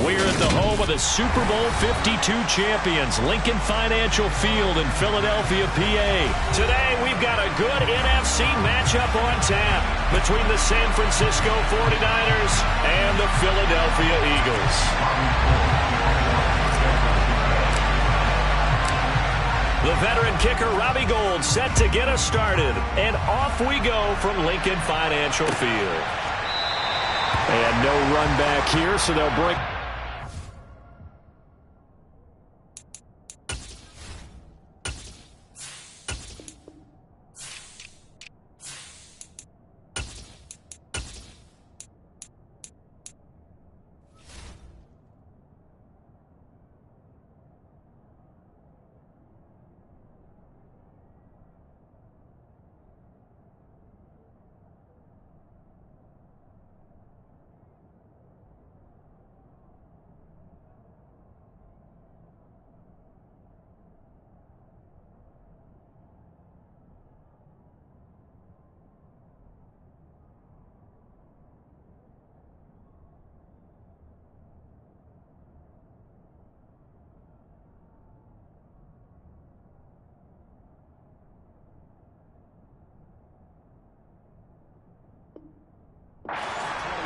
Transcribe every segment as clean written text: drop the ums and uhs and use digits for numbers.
We're at the home of the Super Bowl 52 champions, Lincoln Financial Field in Philadelphia, PA. Today, we've got a good NFC matchup on tap between the San Francisco 49ers and the Philadelphia Eagles. The veteran kicker, Robbie Gould, set to get us started. And off we go from Lincoln Financial Field. And no run back here, so they'll bring...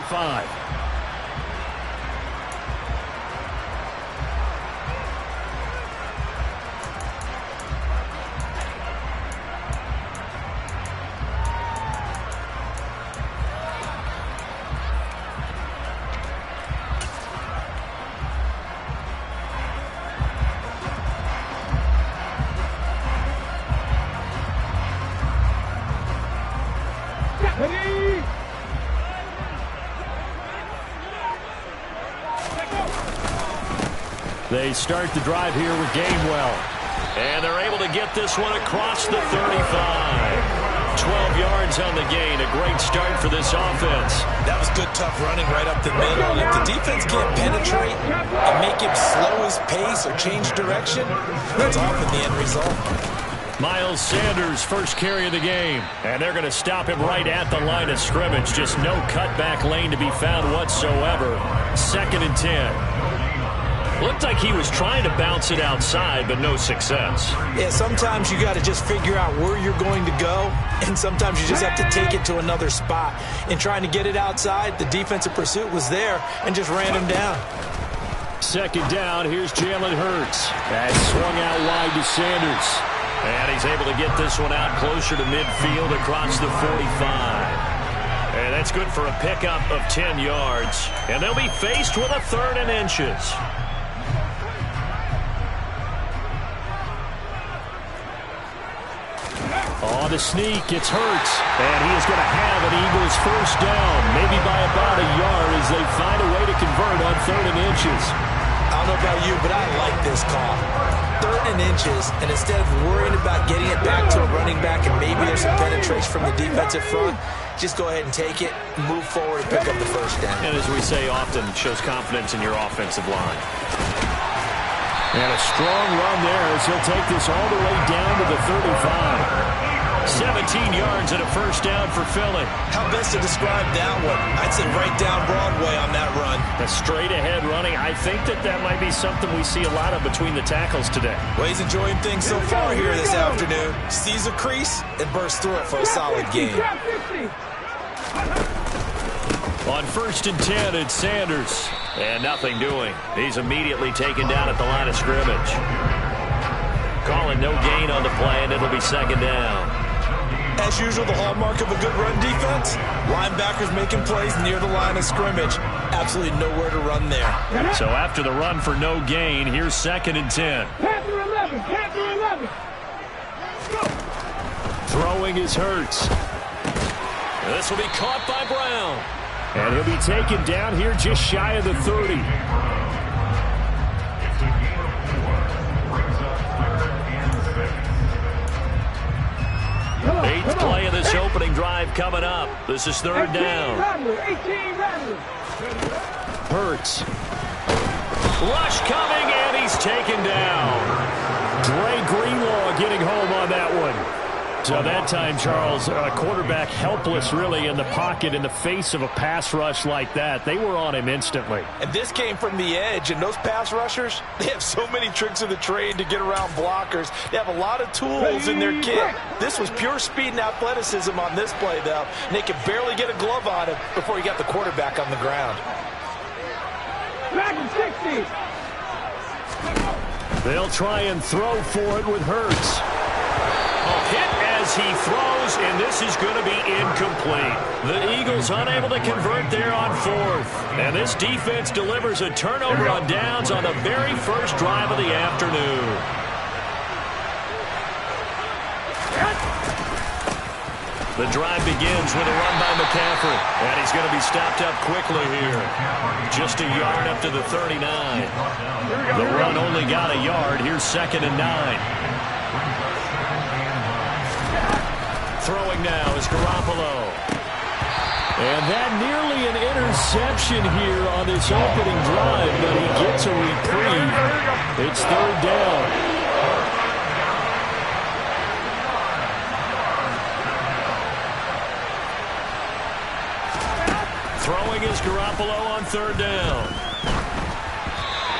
Five. They start the drive here with Gainwell. And they're able to get this one across the 35. 12 yards on the gain. A great start for this offense. That was good, tough running right up the middle. And if the defense can't penetrate and make him slow his pace or change direction, that's often the end result. Miles Sanders, first carry of the game. And they're going to stop him right at the line of scrimmage. Just no cutback lane to be found whatsoever. 2nd and 10. Looked like he was trying to bounce it outside, but no success. Yeah, sometimes you got to just figure out where you're going to go, and sometimes you just have to take it to another spot. In trying to get it outside, the defensive pursuit was there and just ran him down. 2nd down, here's Jalen Hurts. That swung out wide to Sanders. And he's able to get this one out closer to midfield across the 45. And that's good for a pickup of 10 yards. And they'll be faced with a 3rd and inches. On the sneak, it's Hurts. And he is going to have an Eagles first down, maybe by about a yard as they find a way to convert on 3rd and inches. I don't know about you, but I like this call. 3rd and inches, and instead of worrying about getting it back to a running back and maybe there's some penetration from the defensive front, just go ahead and take it, move forward, and pick up the first down. And as we say often, it shows confidence in your offensive line. And a strong run there as he'll take this all the way down to the 35. 17 yards and a first down for Philly. How best to describe that one? I'd say right down Broadway on that run. A straight-ahead running. I think that might be something we see a lot of between the tackles today. Well, he's enjoying things so far here this afternoon. Sees a crease and bursts through it for a solid gain. On 1st and 10, it's Sanders. And nothing doing. He's immediately taken down at the line of scrimmage. Calling no gain on the play, and it'll be 2nd down. As usual, the hallmark of a good run defense, linebackers making plays near the line of scrimmage. Absolutely nowhere to run there. So after the run for no gain, here's 2nd and 10. Panther 11, Panther 11. Throwing is Hurts. This will be caught by Brown. And he'll be taken down here just shy of the 30. 8th play of this opening drive coming up. This is 3rd down. Hurts. Rush coming, and he's taken down. Dre Greenlaw getting home on that one. So that time, Charles, quarterback helpless really in the pocket in the face of a pass rush like that. They were on him instantly. And this came from the edge, and those pass rushers, they have so many tricks of the trade to get around blockers. They have a lot of tools in their kit. This was pure speed and athleticism on this play, though. And they could barely get a glove on him before he got the quarterback on the ground. Back to 60. They'll try and throw for it with Hurts. Hit as he throws, and this is going to be incomplete. The Eagles unable to convert there on fourth. And this defense delivers a turnover on downs on the very first drive of the afternoon. The drive begins with a run by McCaffrey. And he's going to be stopped up quickly here. Just a yard up to the 39. The run only got a yard. Here's 2nd and 9. Throwing now is Garoppolo. And that nearly an interception here on this opening drive, but he gets a reprieve. It's 3rd down. Throwing is Garoppolo on 3rd down.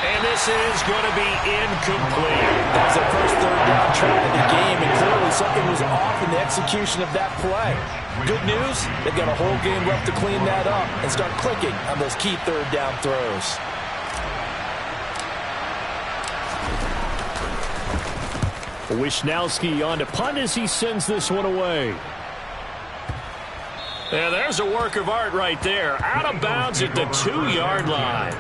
And this is going to be incomplete. That was the first 3rd down try of the game, and clearly something was off in the execution of that play. Good news, they've got a whole game left to clean that up and start clicking on those key 3rd down throws. Wishnowski on to punt as he sends this one away. And there's a work of art right there. Out of bounds at the 2-yard line.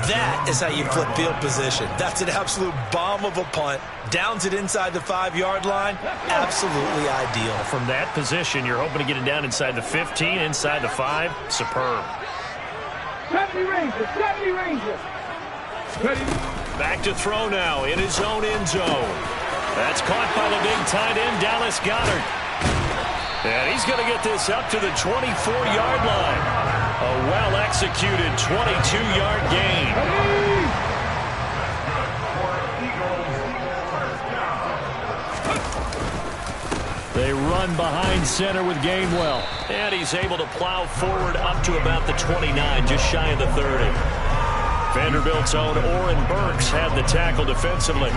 That is how you flip field position. That's an absolute bomb of a punt. Downs it inside the 5-yard line. Absolutely ideal. From that position, you're hoping to get it down inside the 15, inside the 5. Superb. 70 Rangers, 70 Rangers. Back to throw now in his own end zone. That's caught by the big tight end, Dallas Goedert. And he's going to get this up to the 24-yard line. A well-executed 22-yard gain. They run behind center with Gainwell. And he's able to plow forward up to about the 29, just shy of the 30. Vanderbilt's own Oren Burks had the tackle defensively.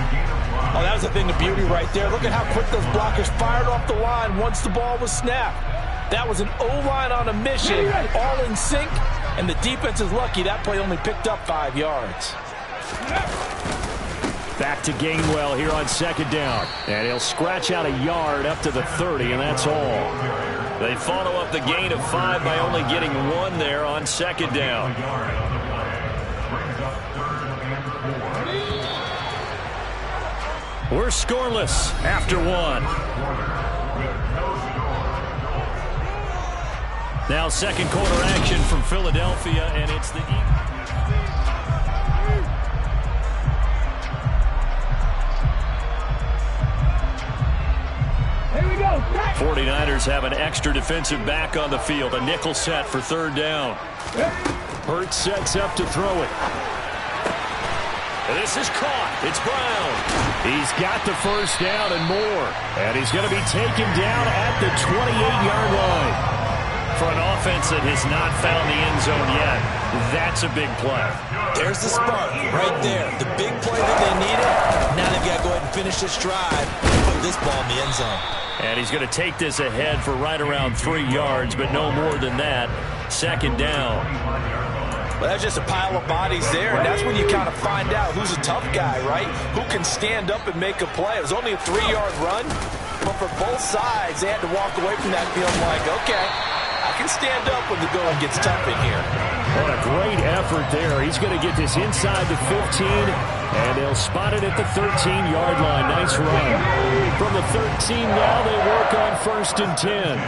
Oh, that was a thing of beauty right there. Look at how quick those blockers fired off the line once the ball was snapped. That was an O-line on a mission, all in sync, and the defense is lucky that play only picked up 5 yards. Back to Gainwell here on 2nd down. And he'll scratch out a yard up to the 30, and that's all. They follow up the gain of 5 by only getting 1 there on 2nd down. We're scoreless after 1. Now 2nd quarter action from Philadelphia, and it's the Eagles. Here we go. 49ers have an extra defensive back on the field. A nickel set for 3rd down. Hurts sets up to throw it. This is caught. It's Brown. He's got the first down and more. And he's going to be taken down at the 28-yard line. For an offense that has not found the end zone yet, that's a big play. There's the spark right there. The big play that they needed. Now they've got to go ahead and finish this drive and put this ball in the end zone. And he's going to take this ahead for right around 3 yards, but no more than that. 2nd down. Well, that's just a pile of bodies there, and that's when you kind of find out who's a tough guy, right? Who can stand up and make a play. It was only a 3-yard run, but for both sides, they had to walk away from that feeling like, okay, I can stand up when the going gets tough in here. What a great effort there. He's going to get this inside the 15, and they'll spot it at the 13-yard line. Nice run. From the 13 now, they work on 1st and 10.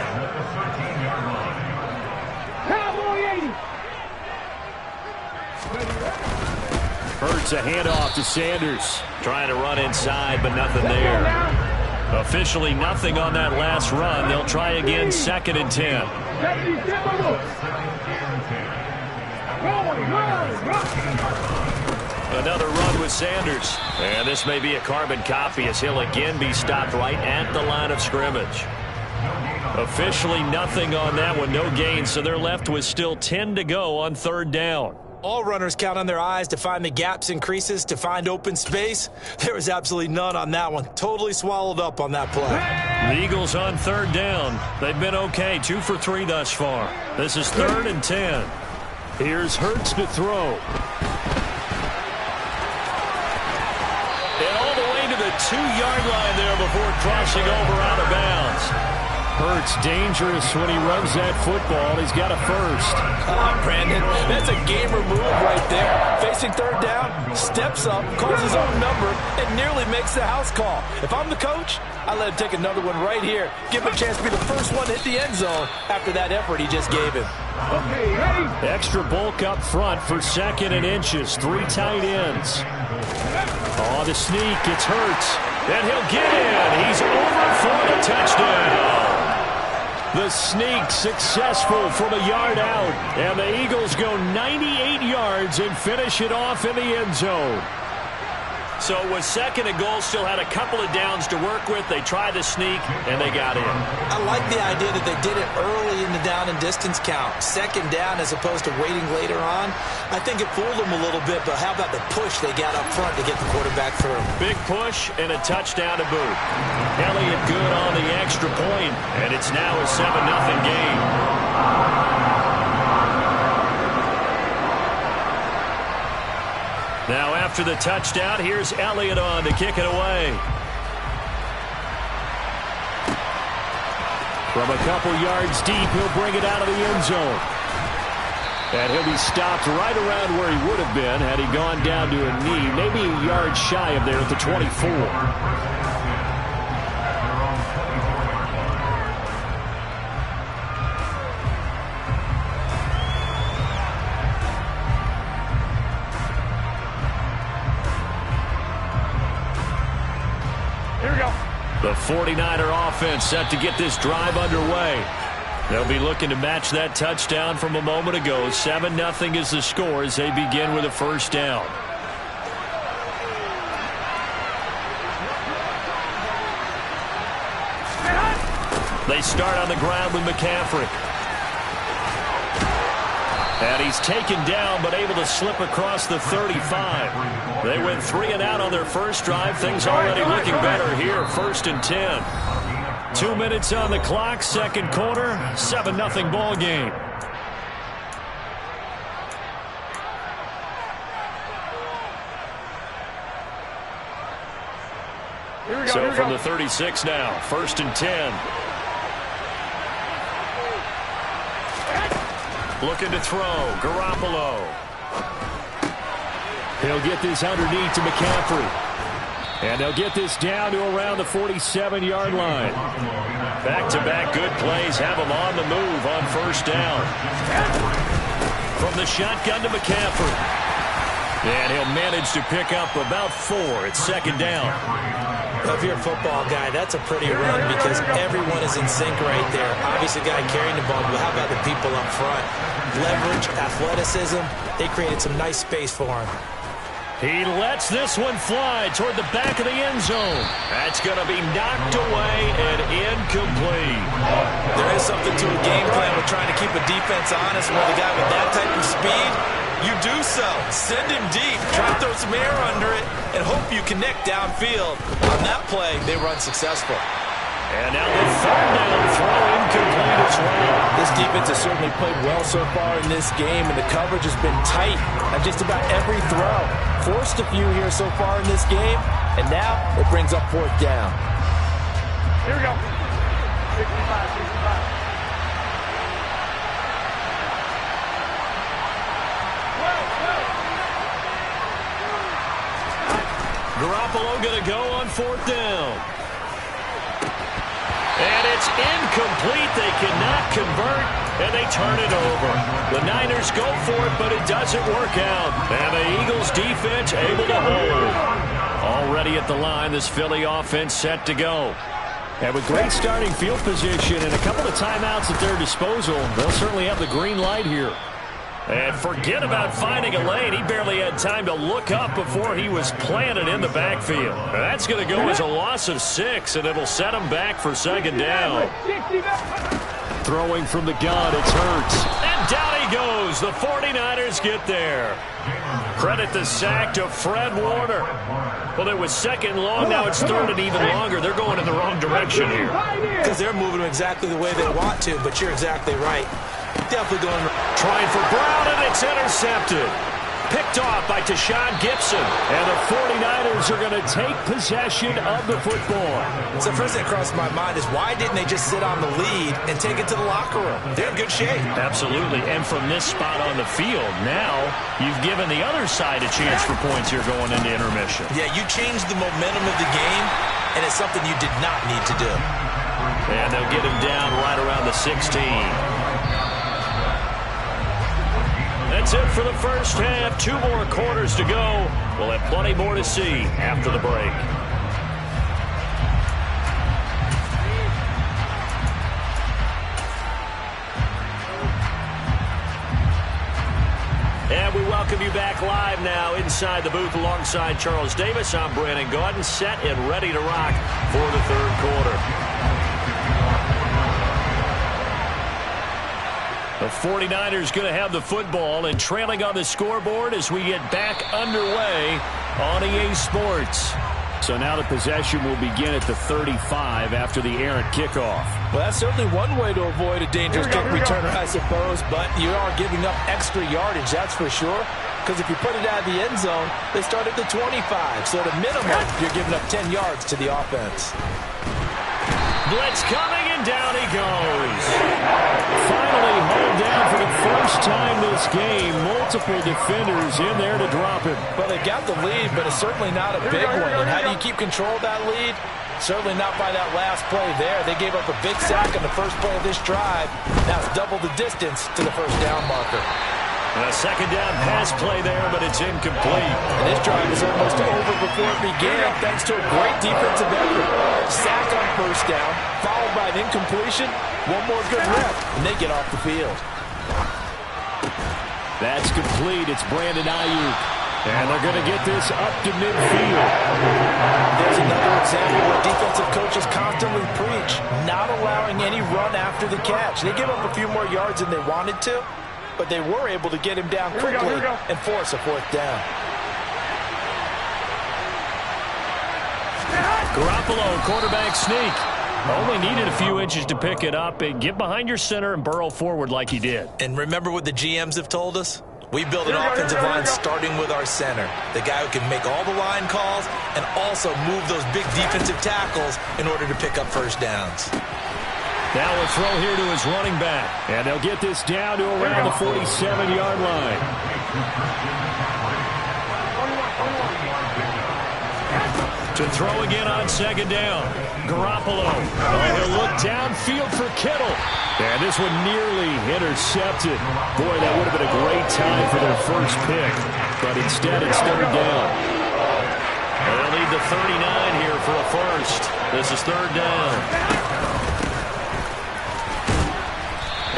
Hurts a handoff to Sanders. Trying to run inside, but nothing there. Officially nothing on that last run. They'll try again 2nd and 10. Another run with Sanders. And this may be a carbon copy as he'll again be stopped right at the line of scrimmage. Officially nothing on that one, no gain, so they're left with still 10 to go on third down. All runners count on their eyes to find the gaps and creases, to find open space. There was absolutely none on that one. Totally swallowed up on that play. The Eagles on third down. They've been okay, 2 for 3 thus far. This is 3rd and 10. Here's Hurts to throw. And all the way to the 2-yard line there before crossing over out of bounds. Hurts dangerous when he runs that football. He's got a first. Come on, Brandon. That's a gamer move right there. Facing third down, steps up, calls his own number, and nearly makes the house call. If I'm the coach, I let him take another one right here. Give him a chance to be the first one to hit the end zone after that effort he just gave him. Okay, ready? Extra bulk up front for 2nd and inches. 3 tight ends. Oh, the sneak. It's Hurts. And he'll get in. He's over for the touchdown. The sneak successful from a yard out. And the Eagles go 98 yards and finish it off in the end zone. So it was 2nd and goal, still had a couple of downs to work with. They tried to sneak, and they got in. I like the idea that they did it early in the down and distance count. 2nd down as opposed to waiting later on. I think it fooled them a little bit, but how about the push they got up front to get the quarterback through? Big push and a touchdown to boot. Elliott good on the extra point, and it's now a 7-0 game. Now after the touchdown, here's Elliott on to kick it away. From a couple yards deep, he'll bring it out of the end zone. And he'll be stopped right around where he would have been had he gone down to a knee, maybe a yard shy of there at the 24. The 49er offense set to get this drive underway. They'll be looking to match that touchdown from a moment ago. 7-0 is the score as they begin with a first down. They start on the ground with McCaffrey. And he's taken down but able to slip across the 35. They went 3 and out on their first drive. Things already looking better here. 1st and 10. 2 minutes on the clock. 2nd quarter. 7-0 ball game. So from the 36 now. 1st and 10. Looking to throw. Garoppolo. He'll get this underneath to McCaffrey. And they'll get this down to around the 47-yard line. Back-to-back good plays have him on the move on first down. From the shotgun to McCaffrey. And he'll manage to pick up about 4 at 2nd down. If you're a football guy, that's a pretty run because everyone is in sync right there. Obviously, the guy carrying the ball, but how about the people up front? Leverage, athleticism, they created some nice space for him. He lets this one fly toward the back of the end zone. That's going to be knocked away and incomplete. There is something to a game plan with trying to keep a defense honest with a guy with that type of speed. You do so. Send him deep. Try to throw some air under it and hope you connect downfield. On that play, they were unsuccessful. And now the 3rd down throw incomplete as well. This defense has certainly played well so far in this game, and the coverage has been tight on just about every throw. Forced a few here so far in this game, and now it brings up 4th down. Here we go. 65. Garoppolo going to go on 4th down. And it's incomplete. They cannot convert, and they turn it over. The Niners go for it, but it doesn't work out. And the Eagles defense able to hold. Already at the line, this Philly offense set to go. And with great starting field position and a couple of timeouts at their disposal, they'll certainly have the green light here. And forget about finding a lane. He barely had time to look up before he was planted in the backfield. That's going to go as a loss of 6, and it'll set him back for second down. Throwing from the gun, it's Hurts. And down he goes. The 49ers get there. Credit the sack to Fred Warner. Well, it was second and long. Now it's third and even longer. They're going in the wrong direction here. Because they're moving exactly the way they want to, but you're exactly right. Definitely going. Trying for Brown, and it's intercepted. Picked off by Tashawn Gibson. And the 49ers are going to take possession of the football. So the first thing that crossed my mind is why didn't they just sit on the lead and take it to the locker room? They're in good shape. Absolutely. And from this spot on the field, now you've given the other side a chance for points here going into intermission. Yeah, you changed the momentum of the game, and it's something you did not need to do. And they'll get him down right around the 16. That's it for the first half. 2 more quarters to go. We'll have plenty more to see after the break. And we welcome you back live now inside the booth alongside Charles Davis. I'm Brandon Gaudin, set and ready to rock for the third quarter. The 49ers going to have the football and trailing on the scoreboard as we get back underway on EA Sports. So now the possession will begin at the 35 after the errant kickoff. Well, that's certainly one way to avoid a dangerous kick returner, I suppose, but you are giving up extra yardage, that's for sure. Because if you put it out of the end zone, they start at the 25. So at a minimum, you're giving up 10 yards to the offense. Blitz coming, and down he goes. Finally hauled down for the first time this game. Multiple defenders in there to drop him. Well, they got the lead, but it's certainly not a big one. And how do you keep control of that lead? Certainly not by that last play there. They gave up a big sack on the first play of this drive. Now it's double the distance to the first down marker. A second down pass play there, but it's incomplete. And this drive is almost over before it began, thanks to a great defensive effort. Sack on first down, followed by an incompletion. One more good rep, and they get off the field. That's complete. It's Brandon Ayuk. And they're going to get this up to midfield. There's another example where defensive coaches constantly preach, not allowing any run after the catch. They give up a few more yards than they wanted to, but they were able to get him down quickly and force a fourth down. Garoppolo, quarterback sneak. Only needed a few inches to pick it up and get behind your center and burrow forward like he did. And remember what the GMs have told us? We build an offensive line starting with our center, the guy who can make all the line calls and also move those big defensive tackles in order to pick up first downs. Now a throw here to his running back. And they'll get this down to around the 47-yard line. To throw again on second down. Garoppolo. He'll look downfield for Kittle. And this one nearly intercepted. Boy, that would have been a great time for their first pick. But instead, it's third down. They'll need the 39 here for a first. This is third down.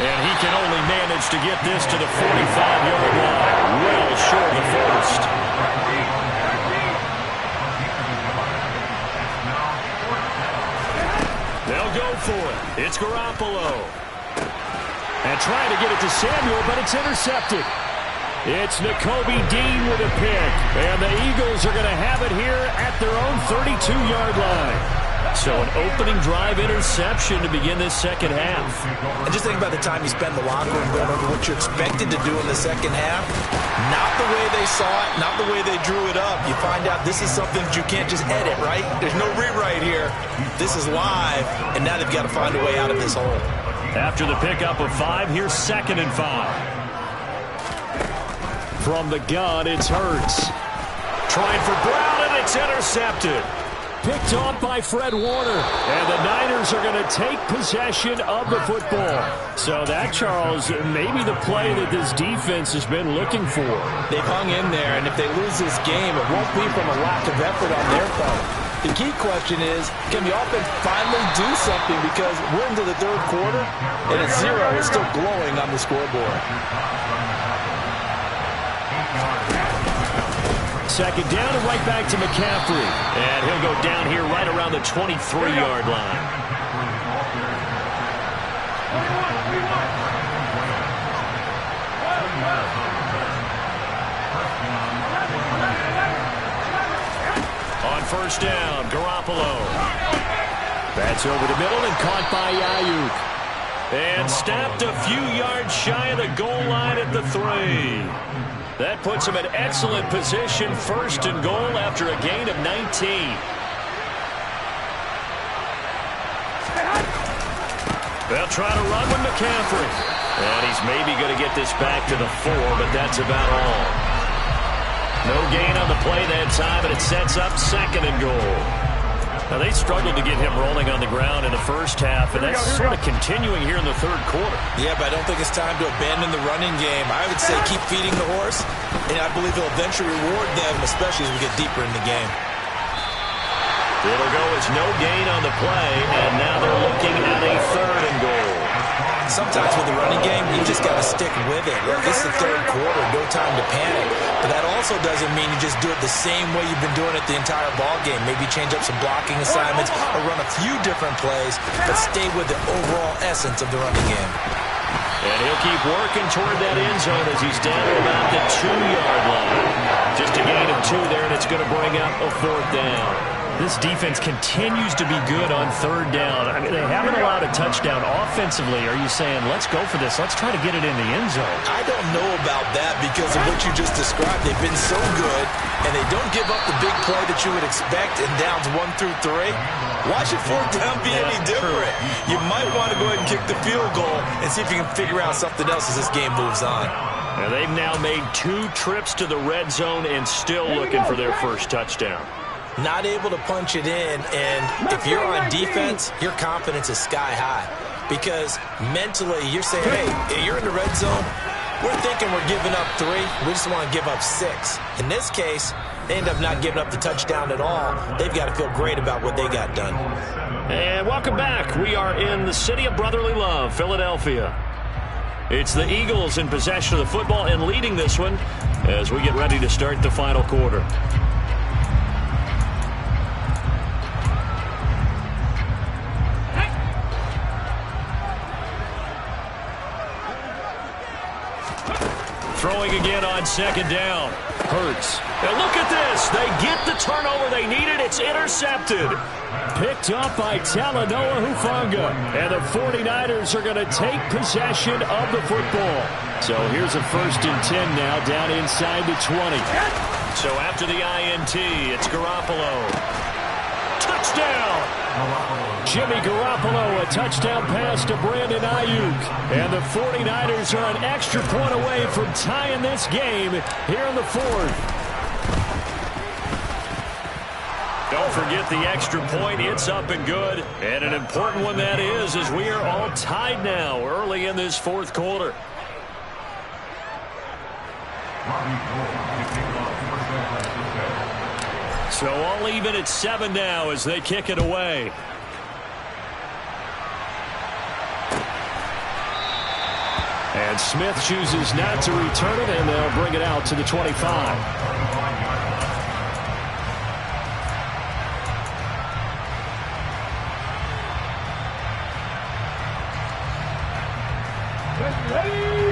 And he can only manage to get this to the 45-yard line. Well short of first. They'll go for it. It's Garoppolo. And trying to get it to Samuel, but it's intercepted. It's Nakobe Dean with a pick. And the Eagles are going to have it here at their own 32-yard line. So an opening drive interception to begin this second half. And just think about the time you spend in the locker room going over what you expected to do in the second half. Not the way they saw it, not the way they drew it up. You find out this is something that you can't just edit, right? There's no rewrite here. This is live, and now they've got to find a way out of this hole. After the pickup of 5, here's 2nd and 5. From the gun, it's Hurts. Trying for Brown, and it's intercepted. Picked off by Fred Warner. And the Niners are going to take possession of the football. So that, Charles, maybe the play that this defense has been looking for. They've hung in there, and if they lose this game, it won't be from a lack of effort on their part. The key question is, can the offense finally do something? Because we're into the third quarter, and at 0, it's still glowing on the scoreboard. second down and right back to McCaffrey. And he'll go down here right around the 23-yard line. On first down, Garoppolo. That's over the middle and caught by Ayuk. And snapped a few yards shy of the goal line at the 3. That puts him in excellent position, first and goal after a gain of 19. They'll try to run with McCaffrey. And he's maybe going to get this back to the 4, but that's about all. No gain on the play that time, and it sets up second and goal. Now, they struggled to get him rolling on the ground in the first half, and that's sort of continuing here in the third quarter. Yeah, but I don't think it's time to abandon the running game. I would say keep feeding the horse, and I believe he'll eventually reward them, especially as we get deeper in the game. It'll go as no gain on the play, and now they're looking at a third and goal. Sometimes with the running game, you just got to stick with it. Look, this is the third quarter, no time to panic. But that also doesn't mean you just do it the same way you've been doing it the entire ball game. Maybe change up some blocking assignments or run a few different plays, but stay with the overall essence of the running game. And he'll keep working toward that end zone as he's down to about the 2-yard line. Just a gain of 2 there, and it's going to bring up a fourth down. This defense continues to be good on third down. I mean, they haven't allowed a touchdown offensively. Are you saying, let's go for this, let's try to get it in the end zone? I don't know about that because of what you just described. They've been so good, and they don't give up the big play that you would expect in downs 1 through 3. Why should fourth down be any different? You might want to go ahead and kick the field goal and see if you can figure out something else as this game moves on. Now, they've now made 2 trips to the red zone and still looking for their first touchdown. Not able to punch it in, and if you're on defense, your confidence is sky high. Because mentally, you're saying, hey, you're in the red zone, we're thinking we're giving up 3, we just want to give up 6. In this case, they end up not giving up the touchdown at all. They've got to feel great about what they got done. And welcome back. We are in the city of brotherly love, Philadelphia. It's the Eagles in possession of the football and leading this one as we get ready to start the final quarter. Throwing again on second down. Hurts. And look at this. They get the turnover they needed. It's intercepted. Picked up by Talanoa Hufanga. And the 49ers are going to take possession of the football. So here's a 1st and 10 now down inside the 20. So after the INT, it's Garoppolo. Touchdown! Jimmy Garoppolo, a touchdown pass to Brandon Ayuk. And the 49ers are an extra point away from tying this game here in the 4th. Don't forget the extra point. It's up and good. And an important one that is, as we are all tied now early in this 4th quarter. So all even at 7 now as they kick it away. And Smith chooses not to return it, and they'll bring it out to the 25.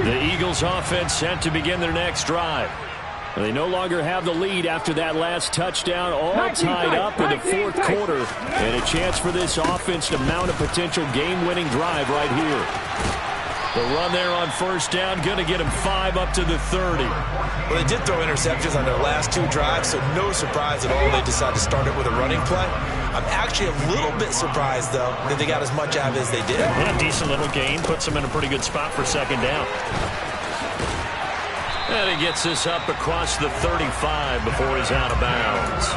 The Eagles offense set to begin their next drive. They no longer have the lead after that last touchdown, all tied up in the 4th quarter. And a chance for this offense to mount a potential game-winning drive right here. The run there on first down, going to get him 5 up to the 30. Well, they did throw interceptions on their last 2 drives, so no surprise at all they decided to start it with a running play. I'm actually a little bit surprised, though, that they got as much out of it as they did. Yeah, decent little gain. Puts them in a pretty good spot for second down. And he gets this up across the 35 before he's out of bounds.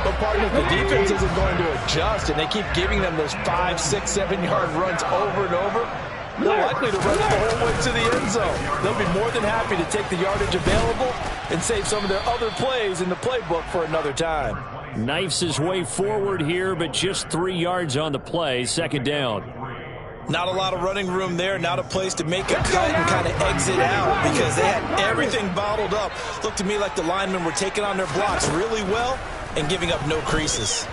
But partner, the defense isn't going to adjust, and they keep giving them those 5, 6, 7-yard runs over and over. They're likely to run it the whole way to the end zone. They'll be more than happy to take the yardage available and save some of their other plays in the playbook for another time. Knifes his way forward here, but just 3 yards on the play. Second down. Not a lot of running room there, not a place to make a cut and kind of exit out because they had everything bottled up. Looked to me like the linemen were taking on their blocks really well and giving up no creases.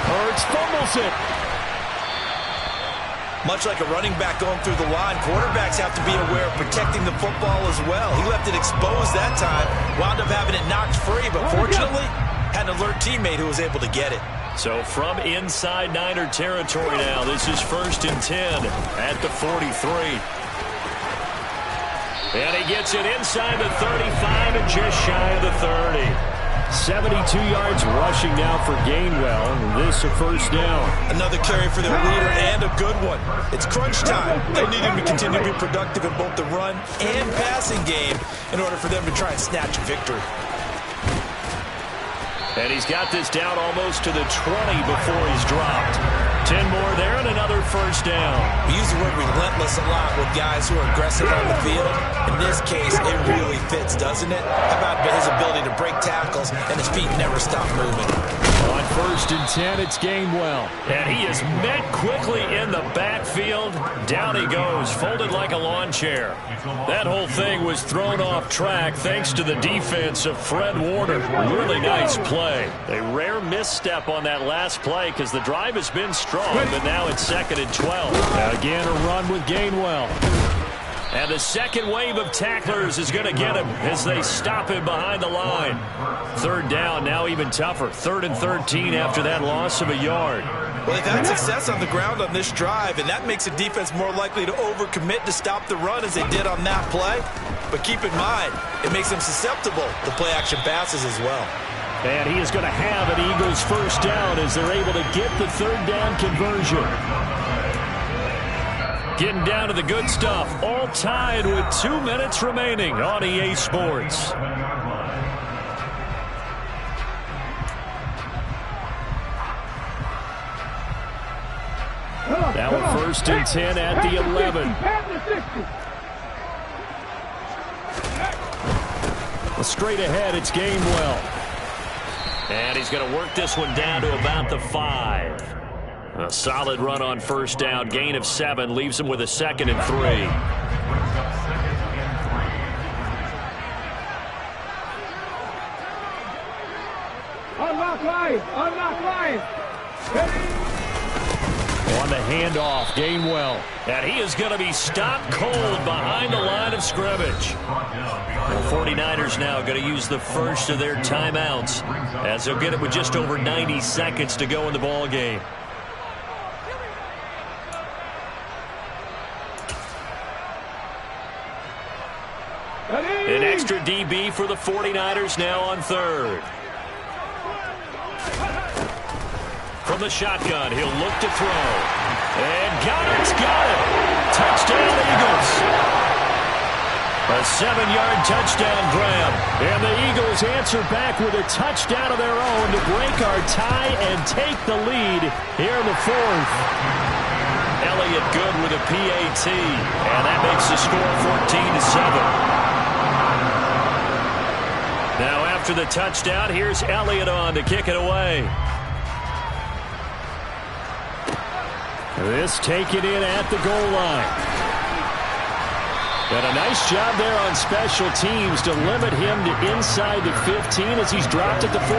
Hurts fumbles it. Much like a running back going through the line, quarterbacks have to be aware of protecting the football as well. He left it exposed that time, wound up having it knocked free, but fortunately had an alert teammate who was able to get it. So from inside Niner territory now, this is 1st and 10 at the 43. And he gets it inside the 35 and just shy of the 30. 72 yards rushing now for Gainwell. This a first down. Another carry for their leader and a good one. It's crunch time. They need him to continue to be productive in both the run and passing game in order for them to try and snatch a victory. And he's got this down almost to the 20 before he's dropped. 10 more there and another first down. We use the word relentless a lot with guys who are aggressive on the field. In this case, it really fits, doesn't it? How about his ability to break tackles and his feet never stop moving? On 1st and 10, it's Gainwell. And he is met quickly in the backfield. Down he goes, folded like a lawn chair. That whole thing was thrown off track thanks to the defense of Fred Warner. Really nice play. A rare misstep on that last play because the drive has been strong, but now it's 2nd and 12. Again, a run with Gainwell. And the second wave of tacklers is going to get him as they stop him behind the line. 3rd down, now even tougher. 3rd and 13 after that loss of a yard. Well, they've had success on the ground on this drive, and that makes the defense more likely to overcommit to stop the run as they did on that play. But keep in mind, it makes them susceptible to play-action passes as well. And he is going to have an Eagles first down as they're able to get the 3rd down conversion. Getting down to the good stuff, all tied with 2 minutes remaining on EA Sports. Now a 1st and 10 at the 11. Well, straight ahead, it's Gainwell. And he's going to work this one down to about the 5. A solid run on 1st down. Gain of 7 leaves him with a 2nd and 3. Unlock line! Unlock line! On the handoff, Gainwell. And he is going to be stopped cold behind the line of scrimmage. The 49ers now going to use the first of their timeouts as they'll get it with just over 90 seconds to go in the ball game. An extra DB for the 49ers now on 3rd. From the shotgun, he'll look to throw. And Goddard's got it. Touchdown, Eagles. A 7-yard touchdown grab. And the Eagles answer back with a touchdown of their own to break our tie and take the lead here in the 4th. Elliott good with a PAT. And that makes the score 14-7. Now after the touchdown, here's Elliott on to kick it away. This taken in at the goal line. And a nice job there on special teams to limit him to inside the 15 as he's dropped at the 14.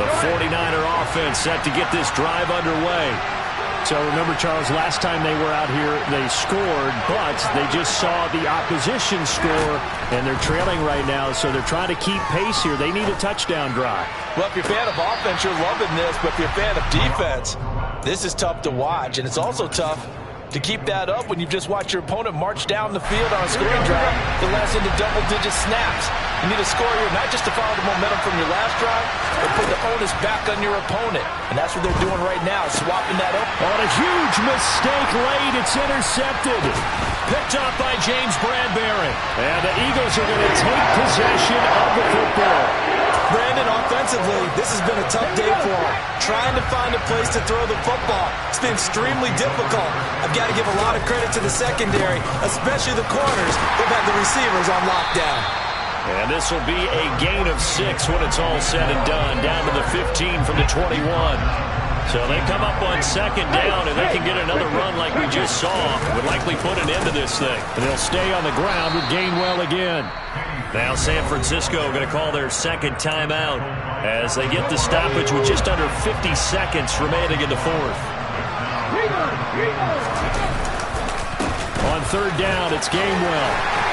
The 49er offense set to get this drive underway. So remember, Charles, last time they were out here, they scored, but they just saw the opposition score, and they're trailing right now, so they're trying to keep pace here. They need a touchdown drive. Well, if you're a fan of offense, you're loving this, but if you're a fan of defense, this is tough to watch, and it's also tough to keep that up when you've just watched your opponent march down the field on a scoring drive that lasts into double-digit snaps. You need a score here, not just to follow the momentum from your last drive, but put the onus back on your opponent. And that's what they're doing right now, swapping that up. On a huge mistake late, it's intercepted. Picked up by James Bradbury. And the Eagles are going to take possession of the football. Brandon, offensively, this has been a tough day for him. Trying to find a place to throw the football. It's been extremely difficult. I've got to give a lot of credit to the secondary, especially the corners. They've had the receivers on lockdown. And this will be a gain of 6 when it's all said and done, down to the 15 from the 21. So they come up on second down, and they can get another run like we just saw. Would likely put an end to this thing. And they'll stay on the ground with Gainwell again. Now San Francisco going to call their second timeout as they get the stoppage with just under 50 seconds remaining in the fourth. On third down, it's Gainwell.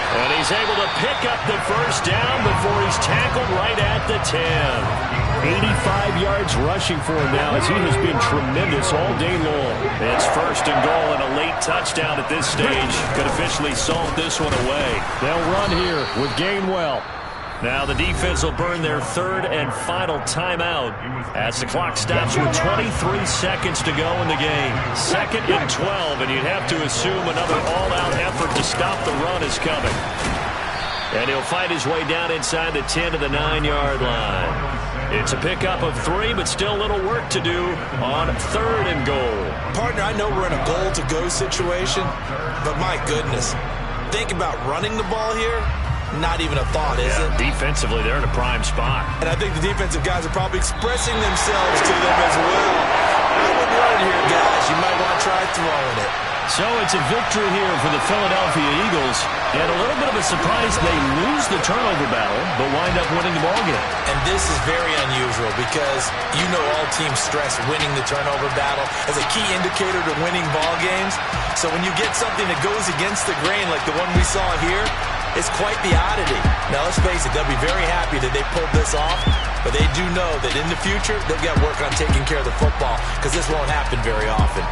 And he's able to pick up the first down before he's tackled right at the 10. 85 yards rushing for him now as he has been tremendous all day long. It's first and goal and a late touchdown at this stage could officially salt this one away. They'll run here with Gainwell. Now the defense will burn their third and final timeout as the clock stops with 23 seconds to go in the game. Second and 12, and you'd have to assume another all-out effort to stop the run is coming. And he'll fight his way down inside the 10 to the 9-yard line. It's a pickup of 3, but still a little work to do on third and goal. Partner, I know we're in a goal-to-go situation, but my goodness, think about running the ball here. Not even a thought, is it? Defensively, they're in a prime spot. And I think the defensive guys are probably expressing themselves to them as well. I wouldn't run it here, guys. You might want to try throwing it. So it's a victory here for the Philadelphia Eagles. And a little bit of a surprise, they lose the turnover battle, but wind up winning the ballgame. And this is very unusual because you know all teams stress winning the turnover battle as a key indicator to winning ball games. So when you get something that goes against the grain like the one we saw here, it's quite the oddity. Now, let's face it, they'll be very happy that they pulled this off, but they do know that in the future, they'll get work on taking care of the football because this won't happen very often.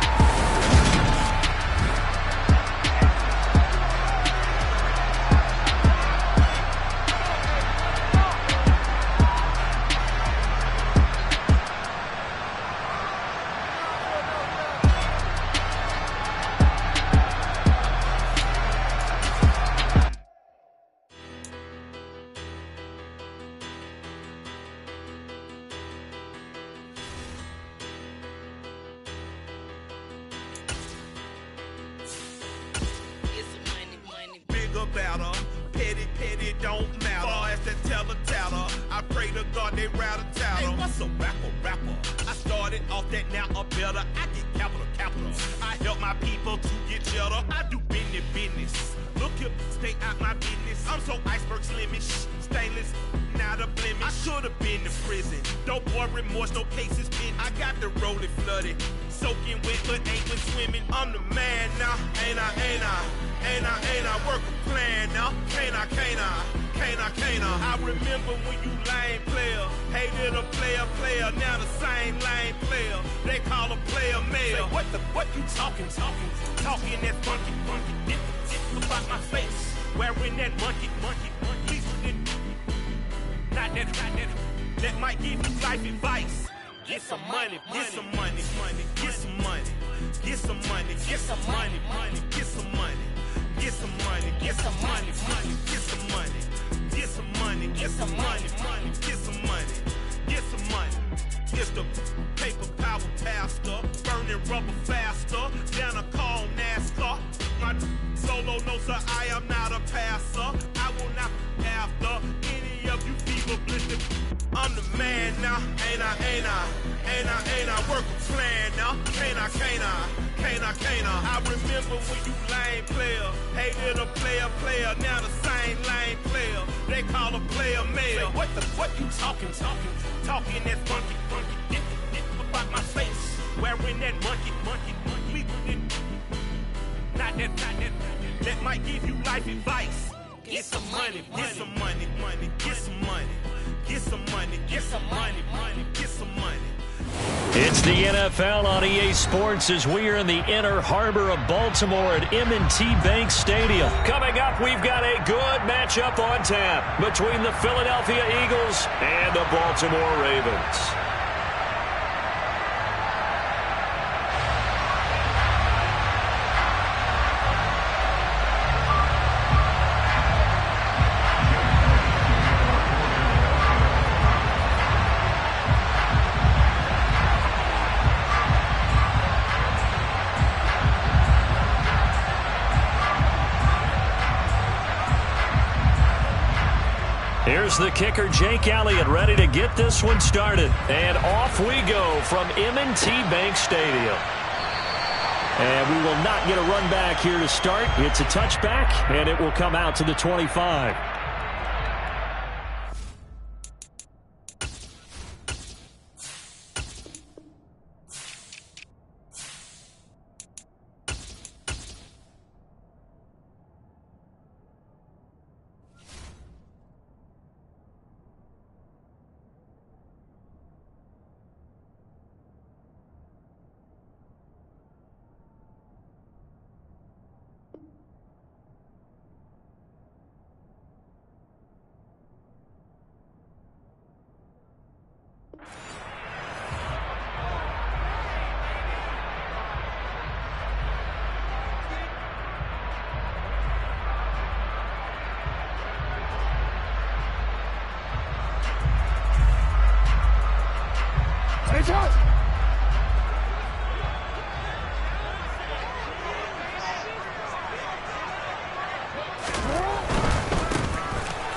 It's the NFL on EA Sports as we are in the inner harbor of Baltimore at M&T Bank Stadium. Coming up, we've got a good matchup on tap between the Philadelphia Eagles and the Baltimore Ravens. Here's the kicker, Jake Elliott, ready to get this one started. And off we go from M&T Bank Stadium. And we will not get a run back here to start. It's a touchback, and it will come out to the 25.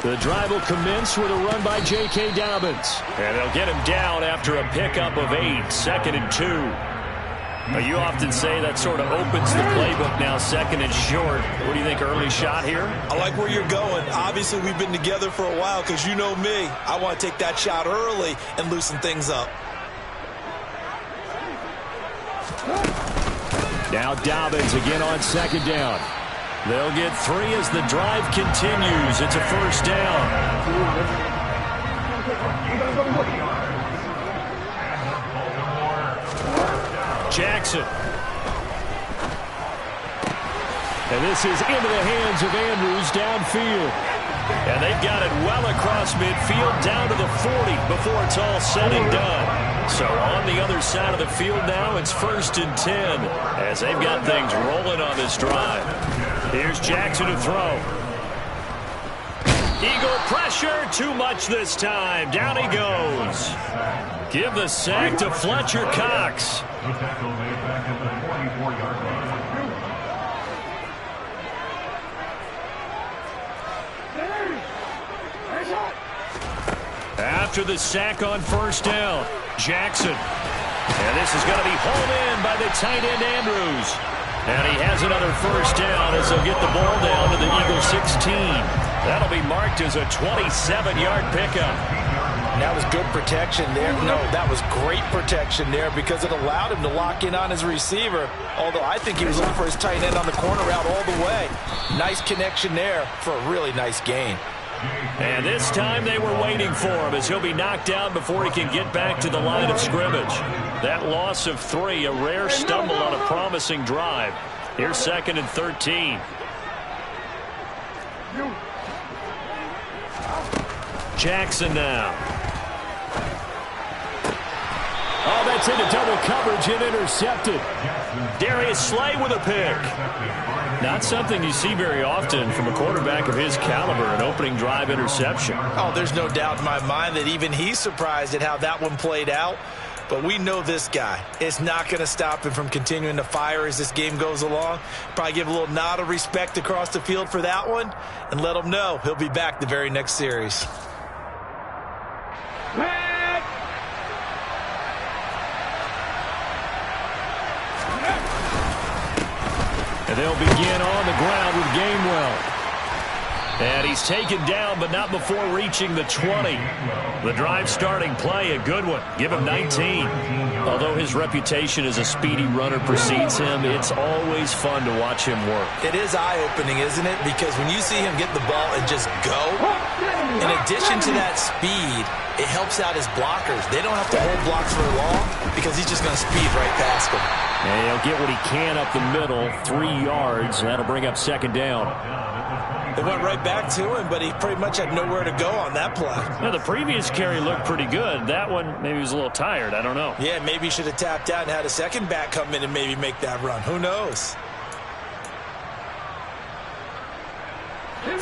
The drive will commence with a run by J.K. Dobbins. And they'll get him down after a pickup of 8, 2nd and 2. Now, you often say that sort of opens the playbook now, 2nd and short. What do you think, early shot here? I like where you're going. Obviously, we've been together for a while because you know me. I want to take that shot early and loosen things up. Now Dobbins again on 2nd down. They'll get 3 as the drive continues. It's a first down. Jackson. And this is into the hands of Andrews downfield. And they've got it well across midfield down to the 40 before it's all said and done. So on the other side of the field now, it's 1st and 10 as they've got things rolling on this drive. Here's Jackson to throw. Eagle pressure, too much this time. Down he goes. Give the sack to Fletcher Cox. After the sack on 1st down, Jackson. And this is going to be hauled in by the tight end Andrews. And he has another 1st down as they'll get the ball down to the Eagle 16. That'll be marked as a 27-yard pickup. That was good protection there. No, that was great protection there because it allowed him to lock in on his receiver. Although I think he was looking for his tight end on the corner route all the way. Nice connection there for a really nice gain. And this time they were waiting for him as he'll be knocked down before he can get back to the line of scrimmage. That loss of 3, a rare stumble on a promising drive. Here's 2nd and 13. Jackson now. Oh, that's into double coverage and intercepted. Darius Slay with a pick. Not something you see very often from a quarterback of his caliber, an opening drive interception. Oh, there's no doubt in my mind that even he's surprised at how that one played out. But we know this guy. It's not going to stop him from continuing to fire as this game goes along. Probably give a little nod of respect across the field for that one and let him know he'll be back the very next series. And they'll begin on the ground with Gainwell. And he's taken down, but not before reaching the 20. The drive starting play, a good one. Give him 19. Although his reputation as a speedy runner precedes him, it's always fun to watch him work. It is eye-opening, isn't it? Because when you see him get the ball and just go, in addition to that speed, it helps out his blockers. They don't have to hold blocks for long because he's just going to speed right past them. And he'll get what he can up the middle, 3 yards. That'll bring up 2nd down. It went right back to him, but he pretty much had nowhere to go on that play. Now, the previous carry looked pretty good. That one, maybe he was a little tired. I don't know. Yeah, maybe he should have tapped out and had a second back come in and maybe make that run. Who knows?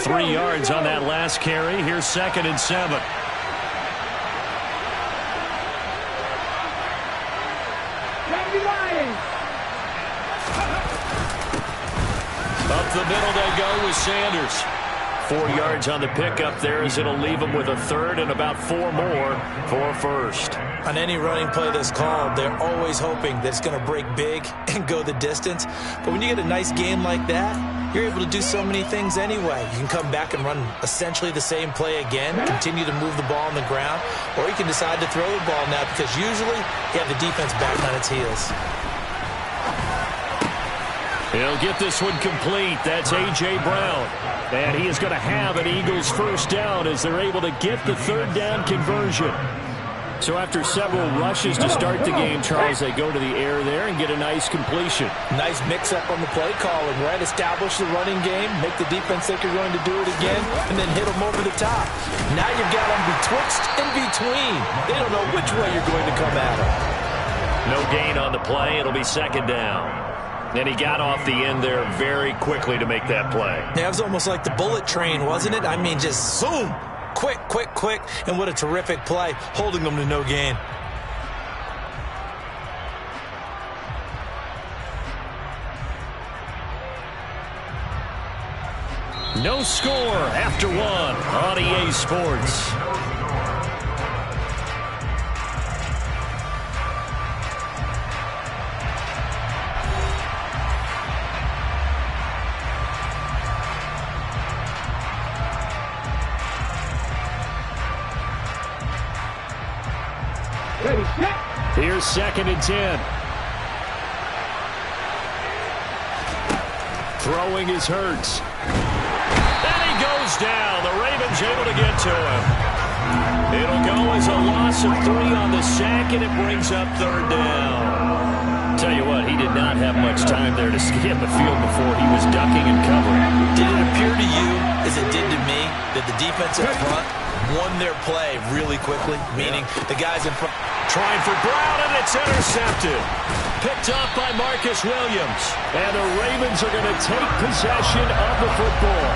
3 yards on that last carry. Here's 2nd and 7. Up the middle they go with Sanders. 4 yards on the pickup there, as it'll leave them with a third and about 4 more for a first. On any running play that's called, they're always hoping that it's going to break big and go the distance. But when you get a nice game like that, you're able to do so many things anyway. You can come back and run essentially the same play again, continue to move the ball on the ground, or you can decide to throw the ball now because usually you have the defense back on its heels. He'll get this one complete. That's A.J. Brown. And he is going to have an Eagles first down as they're able to get the third down conversion. So after several rushes to start the game, Charles, they go to the air there and get a nice completion. Nice mix-up on the play calling, right? Establish the running game, make the defense think you're going to do it again, and then hit them over the top. Now you've got them betwixt and between. They don't know which way you're going to come at them. No gain on the play. It'll be second down. And he got off the end there very quickly to make that play. Yeah, it was almost like the bullet train, wasn't it? I mean, just zoom. Quick, quick, quick, and what a terrific play, holding them to no gain. No score after 1 on EA Sports. Here's 2nd and 10. Throwing is Hurts. And he goes down. The Ravens able to get to him. It'll go as a loss of 3 on the sack, and it brings up third down. Tell you what, he did not have much time there to scan the field before he was ducking and covering. Did it appear to you, as it did to me, that the defense up front won their play really quickly? Meaning the guys in front... Trying for Brown, and it's intercepted. Picked up by Marcus Williams. And the Ravens are going to take possession of the football.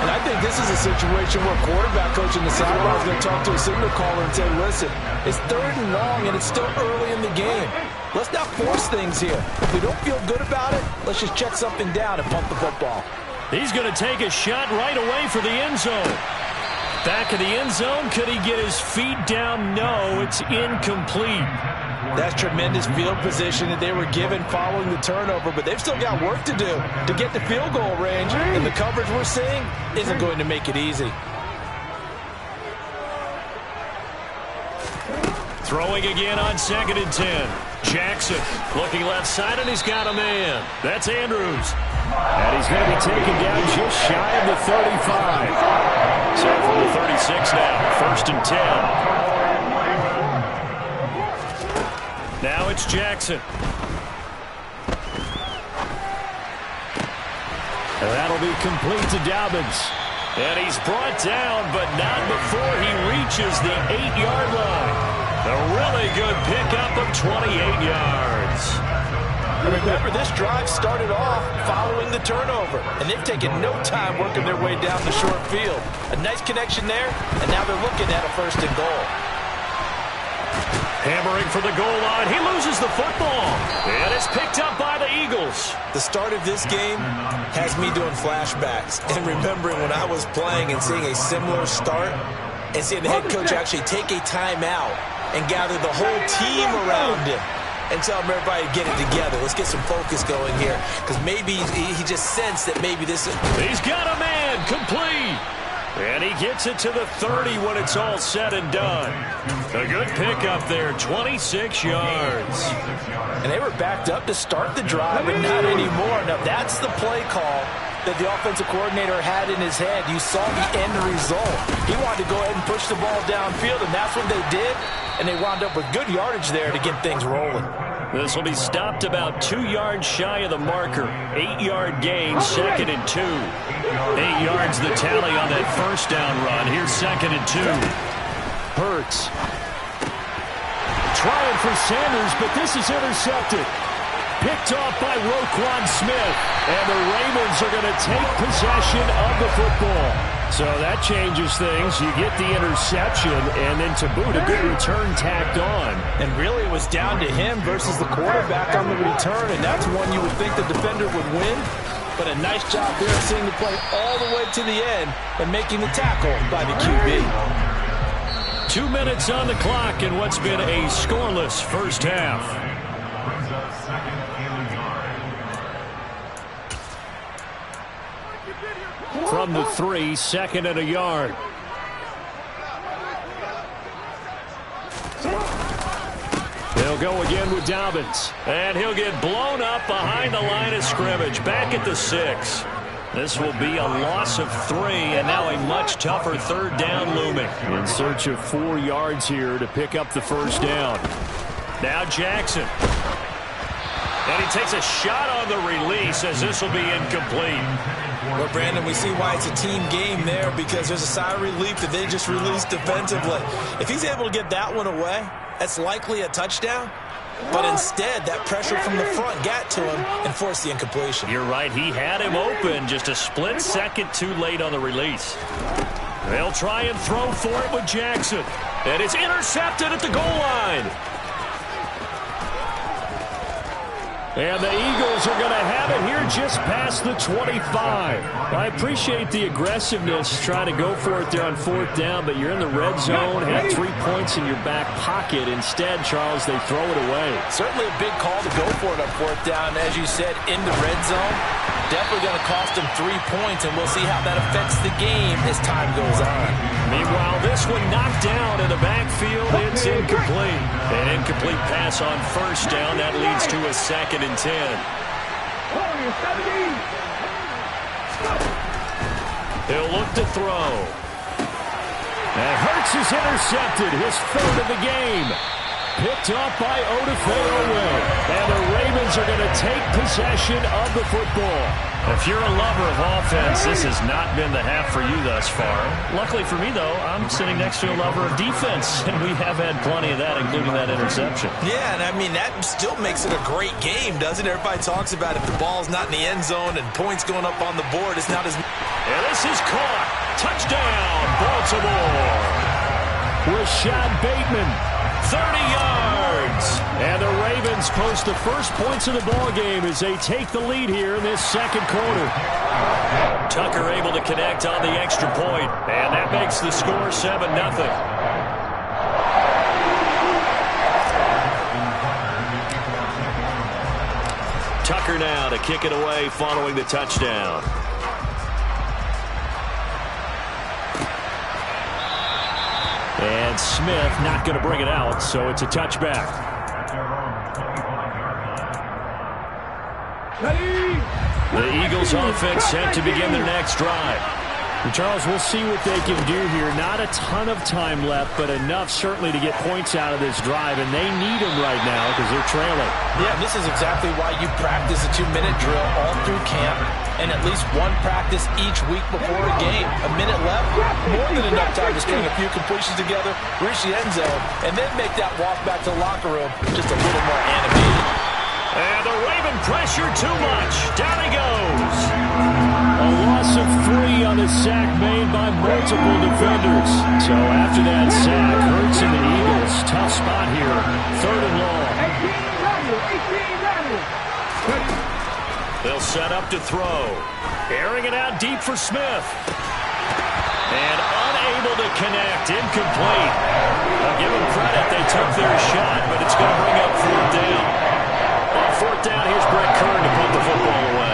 And I think this is a situation where quarterback coach in the sideline is going to talk to a signal caller and say, listen, it's 3rd and long, and it's still early in the game. Let's not force things here. If we don't feel good about it, let's just check something down and pump the football. He's going to take a shot right away for the end zone. Back of the end zone, could he get his feet down? No, it's incomplete. That's tremendous field position that they were given following the turnover, but they've still got work to do to get the field goal range, and the coverage we're seeing isn't going to make it easy. Throwing again on 2nd and 10. Jackson looking left side, and he's got a man. That's Andrews. And he's going to be taken down just shy of the 35. So from the 36 now, 1st and 10. Now it's Jackson. And that'll be complete to Dobbins. And he's brought down, but not before he reaches the 8-yard line. A really good pickup of 28 yards. Remember, this drive started off following the turnover, and they've taken no time working their way down the short field. A nice connection there, and now they're looking at a 1st and goal. Hammering for the goal line. He loses the football, and it's picked up by the Eagles. The start of this game has me doing flashbacks and remembering when I was playing and seeing a similar start and seeing the head coach actually take a timeout and gather the whole team around him and tell him, everybody, get it together. Let's get some focus going here. Because maybe he just sensed that maybe this... He's got a man, complete. And he gets it to the 30 when it's all said and done. A good pickup there, 26 yards. And they were backed up to start the drive, but not anymore. Now, that's the play call that the offensive coordinator had in his head. You saw the end result. He wanted to go ahead and push the ball downfield, and that's what they did. And they wound up with good yardage there to get things rolling. This will be stopped about 2 yards shy of the marker. 8-yard gain, 2nd and 2. 8 yards the tally on that first down run. Here's 2nd and 2. Hurts. Trying for Sanders, but this is intercepted. Picked off by Roquan Smith. And the Ravens are going to take possession of the football. So that changes things. You get the interception, and then to boot, a good return tacked on. And really, it was down to him versus the quarterback on the return, and that's one you would think the defender would win. but a nice job there of seeing the play all the way to the end and making the tackle by the QB. 2 minutes on the clock in what's been a scoreless first half. From the 3, 2nd and a yard. They'll go again with Dobbins. And he'll get blown up behind the line of scrimmage. Back at the 6. This will be a loss of 3, and now a much tougher 3rd down looming. In search of 4 yards here to pick up the first down. Now Jackson. And he takes a shot on the release as this will be incomplete. Well, Brandon, we see why it's a team game there, because there's a sigh of relief that they just released defensively. If he's able to get that one away, that's likely a touchdown. But instead, that pressure from the front got to him and forced the incompletion. You're right. He had him open, just a split second too late on the release. They'll try and throw for it with Jackson. And it's intercepted at the goal line. And the Eagles are going to have it here just past the 25. I appreciate the aggressiveness trying to go for it there on 4th down, but you're in the red zone, had 3 points in your back pocket. Instead, Charles, they throw it away. Certainly a big call to go for it on 4th down. As you said, in the red zone, definitely going to cost them 3 points, and we'll see how that affects the game as time goes on. Meanwhile, this one knocked down in the backfield. It's incomplete. An incomplete pass on 1st down. That leads to a 2nd and 10. He'll look to throw. And Hurts is intercepted. His 3rd of the game. Picked up by Odafe-Oweh. And the Ravens are going to take possession of the football. If you're a lover of offense, this has not been the half for you thus far. Luckily for me, though, I'm sitting next to a lover of defense, and we have had plenty of that, including that interception. Yeah, and I mean, that still makes it a great game, doesn't it? Everybody talks about if the ball's not in the end zone and points going up on the board, it's not as... And this is caught. Touchdown, Baltimore. Rashad Bateman, 30 yards. And the Ravens post the first points of the ball game as they take the lead here in this 2nd quarter. Tucker able to connect on the extra point, and that makes the score 7-0. Tucker now to kick it away following the touchdown. And Smith not going to bring it out, so it's a touchback. The Eagles offense set to begin their next drive. And Charles, we'll see what they can do here. Not a ton of time left, but enough certainly to get points out of this drive, and they need them right now because they're trailing. Yeah, this is exactly why you practice a 2-minute drill all through camp and at least one practice each week before a game. A minute left, more than enough time to string a few completions together, reach the end zone, and then make that walk back to the locker room just a little more animated. And the Raven pressure too much. Down he goes. A loss of 3 on the sack made by multiple defenders. So after that sack, Hurts and the Eagles, tough spot here. 3rd and long. They'll set up to throw. Airing it out deep for Smith. And unable to connect. Incomplete. I'll give them credit. They took their shot, but it's going to bring up 4th down. On 4th down, here's Brett Kern to put the football away.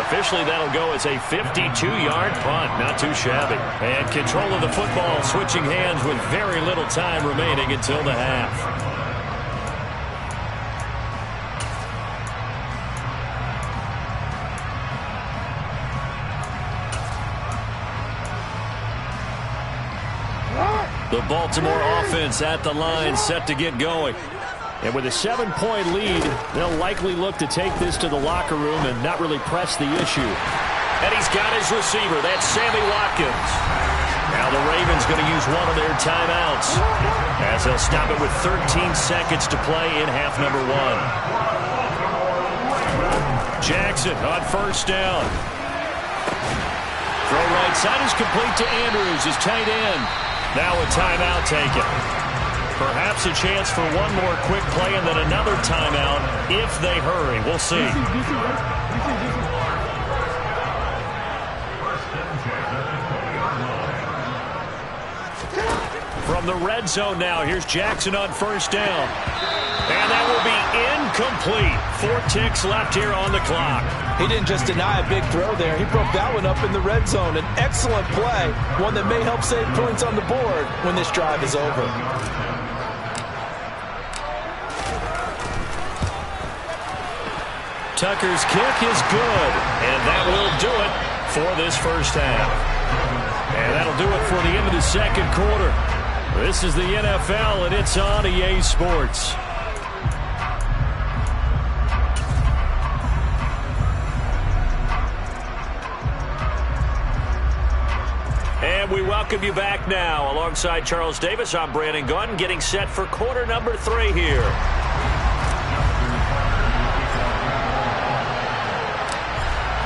Officially, that'll go as a 52-yard punt. Not too shabby. And control of the football switching hands with very little time remaining until the half. The Baltimore offense at the line, set to get going. And with a 7-point lead, they'll likely look to take this to the locker room and not really press the issue. And he's got his receiver. That's Sammy Watkins. Now the Ravens going to use one of their timeouts as they'll stop it with 13 seconds to play in half number 1. Jackson on first down. Throw right side is complete to Andrews, his tight end. Now a timeout taken. Perhaps a chance for one more quick play and then another timeout if they hurry. We'll see. From the red zone now, here's Jackson on first down. And that will be incomplete. 4 ticks left here on the clock. He didn't just deny a big throw there. He broke that one up in the red zone. An excellent play, one that may help save points on the board when this drive is over. Tucker's kick is good, and that will do it for this first half. And that'll do it for the end of the second quarter. This is the NFL, and it's on EA Sports. And we welcome you back now. Alongside Charles Davis, I'm Brandon Gunn, getting set for quarter number 3 here.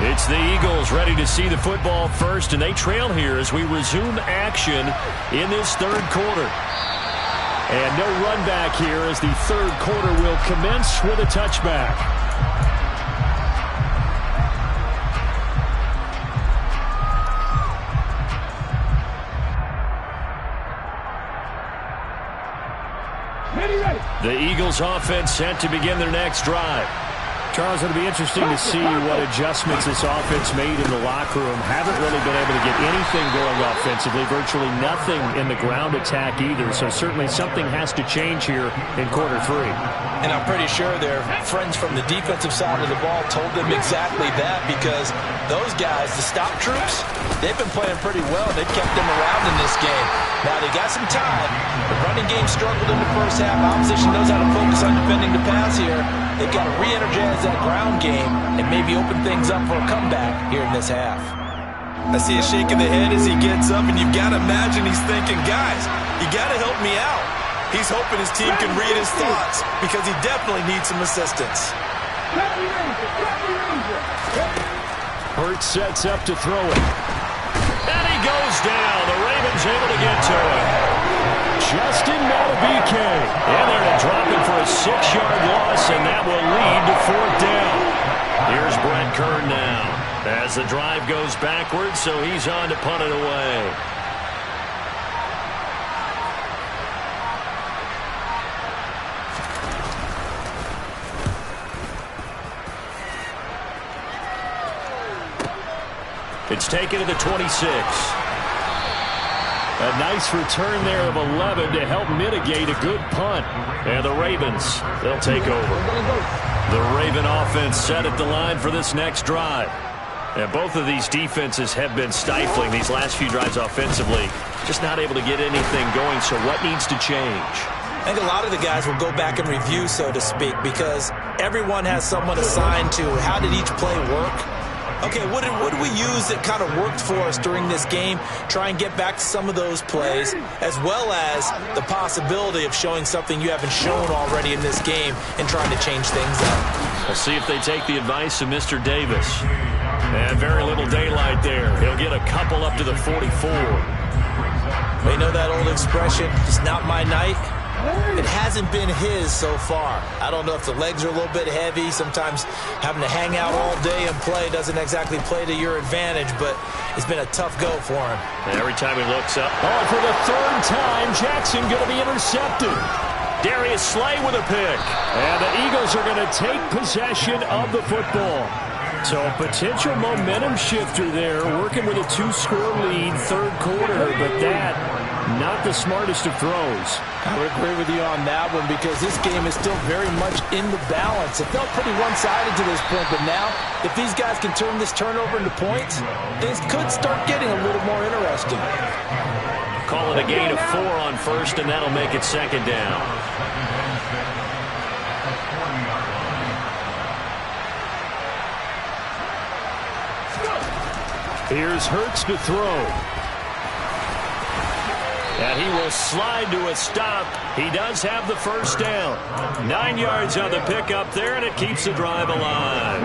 It's the Eagles ready to see the football first, and they trail here as we resume action in this third quarter. And no run back here as the third quarter will commence with a touchback. The Eagles offense set to begin their next drive. Charles, it'll be interesting to see what adjustments this offense made in the locker room. Haven't really been able to get anything going offensively, virtually nothing in the ground attack either. So certainly something has to change here in quarter 3. And I'm pretty sure their friends from the defensive side of the ball told them exactly that, because those guys, the stop troops, they've been playing pretty well. They've kept them around in this game. Now they got some time. The running game struggled in the first half. Opposition knows how to focus on defending the pass here. They've got to re-energize that ground game and maybe open things up for a comeback here in this half. I see a shake of the head as he gets up, and you've got to imagine he's thinking, guys, you got to help me out. He's hoping his team can read his thoughts because he definitely needs some assistance. Hurts sets up to throw it. And he goes down. The Ravens able to get to him. Justin Madubuike in there to drop it for a 6-yard loss, and that will lead to 4th down. Here's Brett Kern now as the drive goes backwards, so he's on to punt it away. It's taken to the 26. A nice return there of 11 to help mitigate a good punt. And the Ravens, they'll take over. The Raven offense set at the line for this next drive. And both of these defenses have been stifling these last few drives offensively. Just not able to get anything going, so what needs to change? I think a lot of the guys will go back and review, so to speak, because everyone has someone assigned to how did each play work. Okay, what did we use that kind of worked for us during this game? Try and get back to some of those plays, as well as the possibility of showing something you haven't shown already in this game and trying to change things up. We'll see if they take the advice of Mr. Davis. And very little daylight there. He'll get a couple up to the 44. You know that old expression, it's not my night? It hasn't been his so far. I don't know if the legs are a little bit heavy. Sometimes having to hang out all day and play doesn't exactly play to your advantage, but it's been a tough go for him. And every time he looks up, for the 3rd time, Jackson going to be intercepted. Darius Slay with a pick. And the Eagles are going to take possession of the football. So a potential momentum shifter there, working with a 2-score lead, 3rd quarter, but that, not the smartest of throws. I would agree with you on that one, because this game is still very much in the balance. It felt pretty one-sided to this point, but now, if these guys can turn this turnover into points, things could start getting a little more interesting. Call it a gain of 4 on first, and that'll make it 2nd down. Here's Hurts to throw. And he will slide to a stop. He does have the 1st down. 9 yards on the pickup there, and it keeps the drive alive.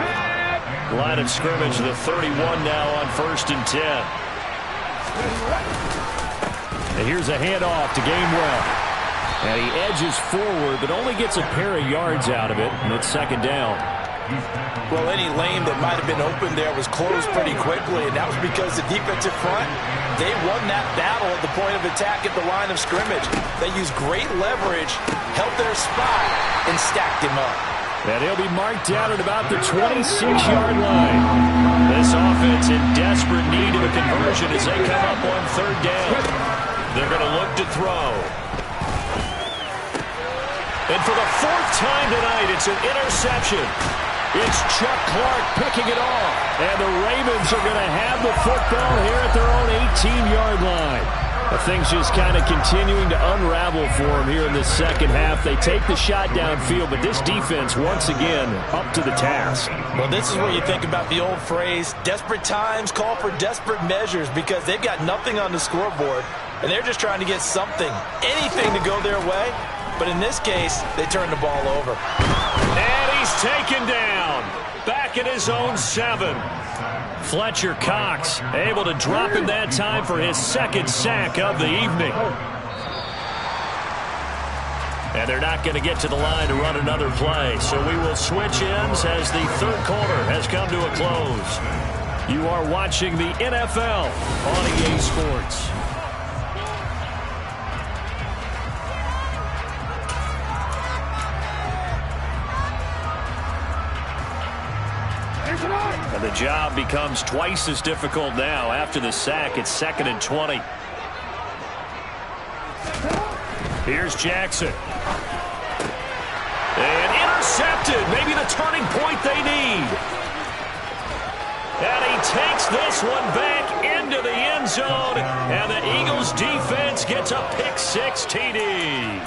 Line of scrimmage, the 31 now on 1st and 10. And here's a handoff to Gainwell. And he edges forward, but only gets a pair of yards out of it, and it's 2nd down. Well, any lane that might have been open there was closed pretty quickly, and that was because the defensive front, they won that battle at the point of attack at the line of scrimmage. They used great leverage, held their spot, and stacked him up. And he'll be marked down at about the 26-yard line. This offense in desperate need of a conversion as they come up on 3rd down. They're going to look to throw. And for the 4th time tonight, it's an interception. It's Chuck Clark picking it off. And the Ravens are going to have the football here at their own 18-yard line. Things just kind of continuing to unravel for them here in the 2nd half. They take the shot downfield, but this defense, once again, up to the task. Well, this is where you think about the old phrase, desperate times call for desperate measures, because they've got nothing on the scoreboard, and they're just trying to get something, anything to go their way. But in this case, they turn the ball over. And he's taken down. Back at his own 7. Fletcher Cox able to drop him that time for his 2nd sack of the evening. And they're not going to get to the line to run another play. So we will switch ends as the 3rd quarter has come to a close. You are watching the NFL on EA Sports. And the job becomes twice as difficult now. After the sack, it's 2nd and 20. Here's Jackson. And intercepted. Maybe the turning point they need. And he takes this one back into the end zone. And the Eagles defense gets a pick-6 TD.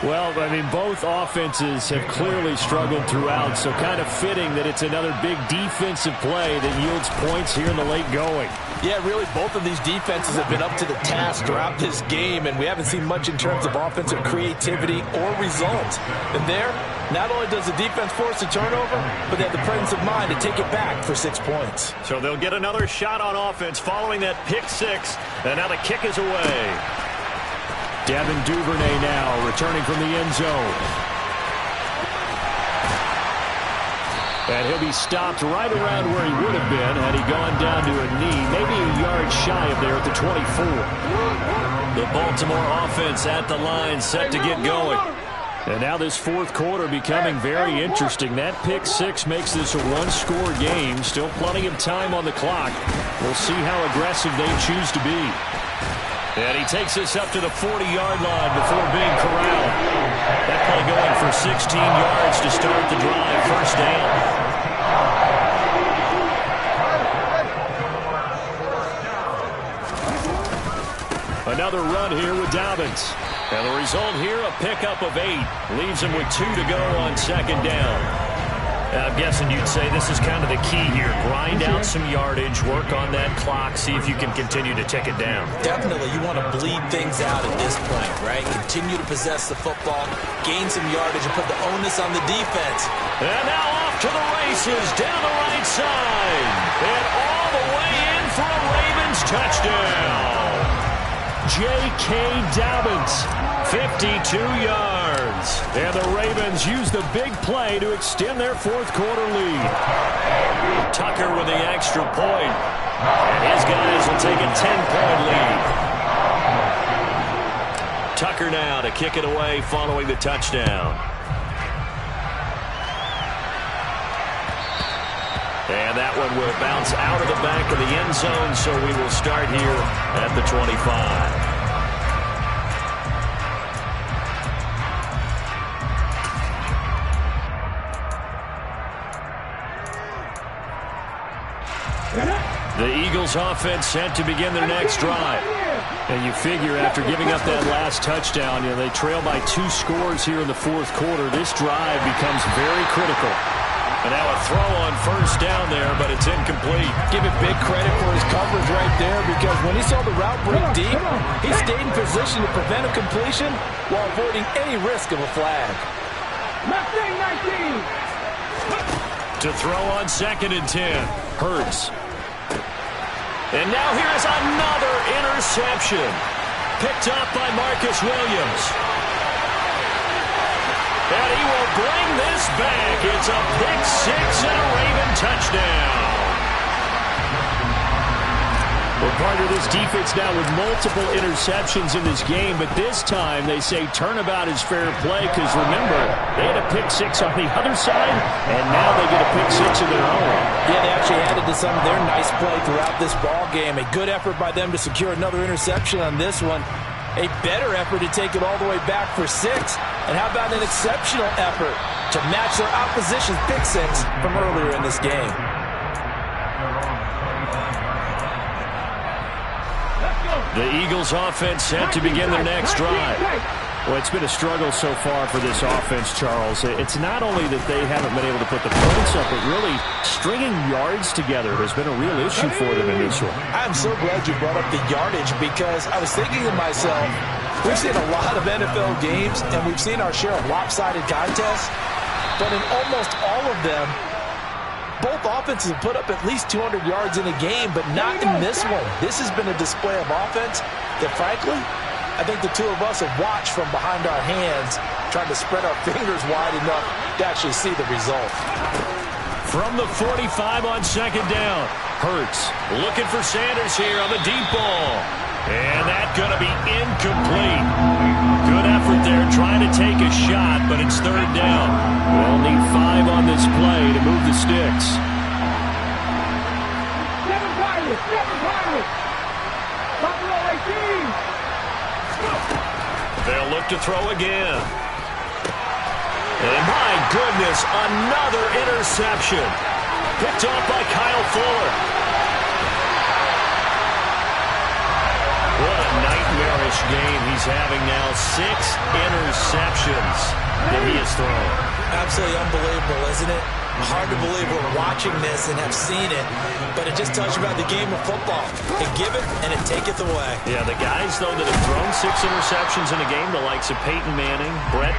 Well, I mean, both offenses have clearly struggled throughout, so kind of fitting that it's another big defensive play that yields points here in the late going. Yeah, really, both of these defenses have been up to the task throughout this game, and we haven't seen much in terms of offensive creativity or results. And there, not only does the defense force a turnover, but they have the presence of mind to take it back for 6 points. So they'll get another shot on offense following that pick-6, and now the kick is away. Devin Duvernay now returning from the end zone. And he'll be stopped right around where he would have been had he gone down to a knee, maybe a yard shy of there at the 24. The Baltimore offense at the line set to get going. And now this 4th quarter becoming very interesting. That pick-6 makes this a one-score game. Still plenty of time on the clock. We'll see how aggressive they choose to be. And he takes this up to the 40-yard line before being corralled. That play going for 16 yards to start the drive. 1st down. Another run here with Dobbins. And the result here, a pickup of 8. Leaves him with 2 to go on 2nd down. I'm guessing you'd say this is kind of the key here. Grind out some yardage, work on that clock, see if you can continue to tick it down. Definitely, you want to bleed things out at this point, right? Continue to possess the football, gain some yardage, and put the onus on the defense. And now off to the races, down the right side. And all the way in for a Ravens touchdown. J.K. Dobbins, 52 yards. And the Ravens use the big play to extend their 4th quarter lead. Tucker with the extra point. And his guys will take a 10-point lead. Tucker now to kick it away following the touchdown. And that one will bounce out of the back of the end zone, so we will start here at the 25. The Eagles offense set to begin their next drive. And you figure after giving up that last touchdown, they trail by 2 scores here in the 4th quarter. This drive becomes very critical. And now a throw on 1st down there, but it's incomplete. Give it big credit for his coverage right there, because when he saw the route break deep, he stayed in position to prevent a completion while avoiding any risk of a flag. Left wing 19. To throw on 2nd and 10. Hurts. And now here's another interception. Picked up by Marcus Williams. And he will bring this back. It's a pick six and a Raven touchdown. We're part of this defense now with multiple interceptions in this game, but this time they say turnabout is fair play because, remember, they had a pick six on the other side, and now they get a pick six of their own. Yeah, they actually added to some of their nice play throughout this ball game. A good effort by them to secure another interception on this one. A better effort to take it all the way back for 6. And how about an exceptional effort to match their opposition's pick six from earlier in this game? The Eagles offense set to begin their next drive. Well, it's been a struggle so far for this offense, Charles. It's not only that they haven't been able to put the points up, but really stringing yards together has been a real issue for them in this one. I'm so glad you brought up the yardage because I was thinking to myself, we've seen a lot of NFL games and we've seen our share of lopsided contests, but in almost all of them, both offenses have put up at least 200 yards in a game, but not in this one. This has been a display of offense that, frankly, I think the two of us have watched from behind our hands, trying to spread our fingers wide enough to actually see the result. From the 45 on 2nd down, Hurts looking for Sanders here on the deep ball. And that's going to be incomplete. Good effort there trying to take a shot, but it's 3rd down. We'll need 5 on this play to move the sticks. Seven Pirates. Buffalo 18. They'll look to throw again. And my goodness, another interception. Picked off by Kyle Fuller. What a nightmarish game he's having now. 6 interceptions that he has thrown. Absolutely unbelievable, isn't it? Hard to believe we're watching this and have seen it, but it just tells you about the game of football. It giveth and it taketh away. Yeah, the guys, though, that have thrown 6 interceptions in a game, the likes of Peyton Manning, Brett.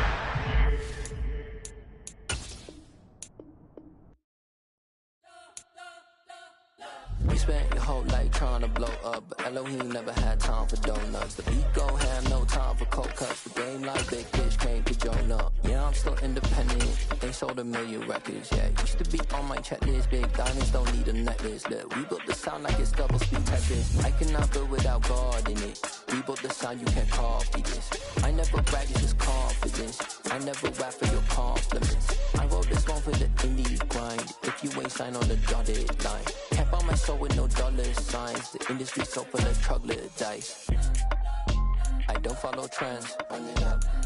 You spent your whole life trying to blow up, but Elohim never had time for donuts. The ego had no time for cold cuts. The game like big fish came to join up. Yeah, I'm still independent. They sold 1 million records, yeah. Used to be on my checklist. Big diamonds don't need a necklace. Look, we built the sound like it's double speed Tetris. I cannot build without God in it. We built the sound, you can't copy this. I never brag, it's just confidence. I never rap for your compliments. I wrote this one for the indie grind. If you ain't signed on the dotted line, can't buy my soul with no dollar signs. The industry so full of troglodytes. I don't follow trends.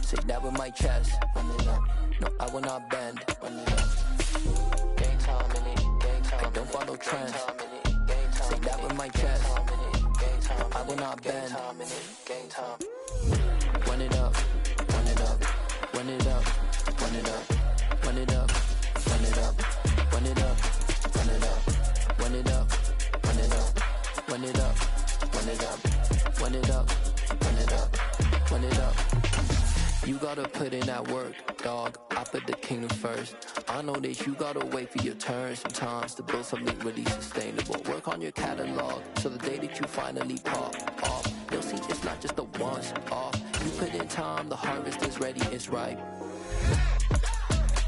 Say that with my chest. No, I will not bend. Game time in it. I don't follow trends. Say that with my chest. I will not bend. Run it up. Run it up. Run it up. Run it up. Run it up. Run it up. Run it up. Run it up. Run it up. Run it up. Run it up. Run it up. Run it up. Run it up. Run it up. You gotta put in that work, dog. I put the kingdom first. I know that you gotta wait for your turn sometimes to build something really sustainable. Work on your catalog so the day that you finally pop off, you'll see it's not just a once off. You put in time, the harvest is ready, it's ripe.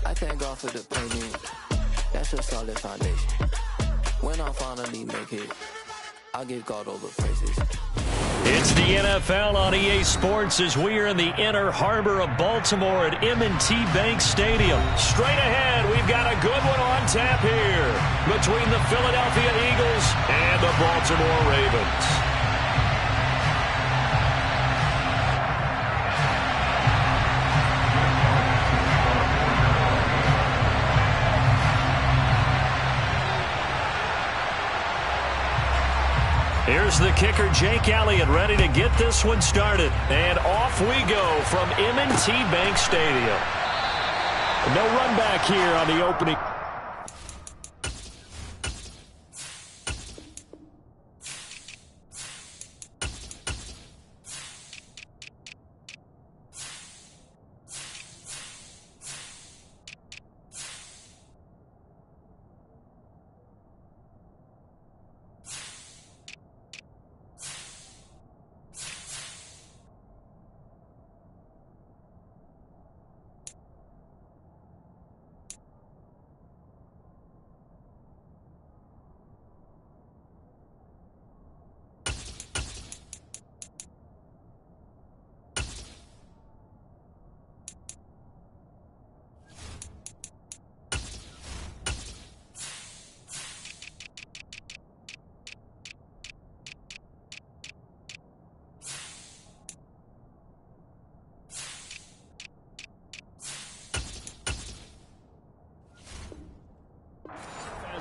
I thank God for the painting. That's a solid foundation. When I finally make it, I'll give God all the praises. It's the NFL on EA Sports as we are in the inner harbor of Baltimore at M&T Bank Stadium. Straight ahead, we've got a good one on tap here between the Philadelphia Eagles and the Baltimore Ravens. Here's the kicker, Jake Elliott, ready to get this one started. And off we go from M&T Bank Stadium. No run back here on the opening.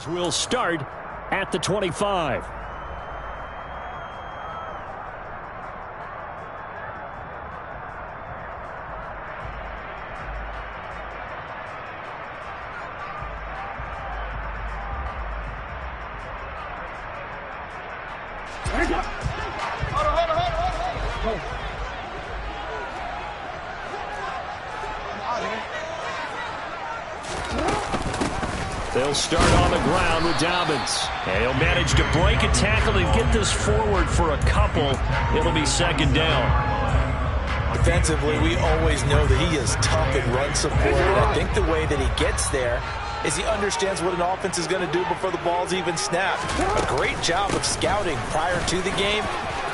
Will start at the 25. They'll start on the ground with Dobbins. And he'll manage to break a tackle and get this forward for a couple. It'll be second down. Defensively, we always know that he is tough in run support. And I think the way that he gets there is he understands what an offense is going to do before the ball's even snapped. A great job of scouting prior to the game,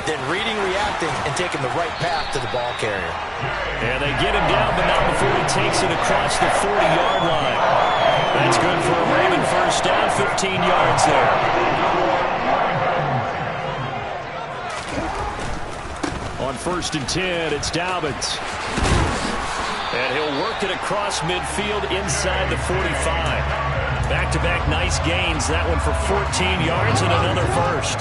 then reading, reacting, and taking the right path to the ball carrier. And they get him down, but not before he takes it across the 40-yard line. That's good for a Raven first down, 15 yards there. On 1st and 10, it's Dobbins. And he'll work it across midfield inside the 45. Back-to-back nice gains. That one for 14 yards and another first.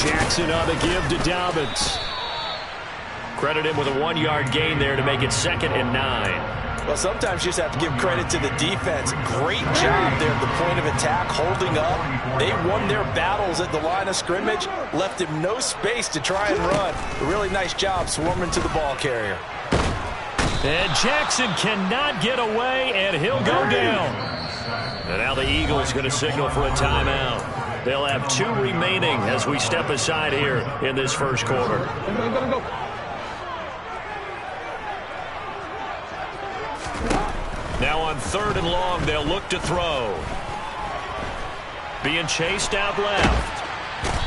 Jackson on the give to Dobbins. Credit him with a 1-yard gain there to make it 2nd and 9. Well, sometimes you just have to give credit to the defense. Great job there at the point of attack, holding up. They won their battles at the line of scrimmage, left him no space to try and run. A really nice job swarming to the ball carrier. And Jackson cannot get away, and he'll go down. And now the Eagles going to signal for a timeout. They'll have 2 remaining as we step aside here in this first quarter. Now on 3rd and long, they'll look to throw. Being chased out left.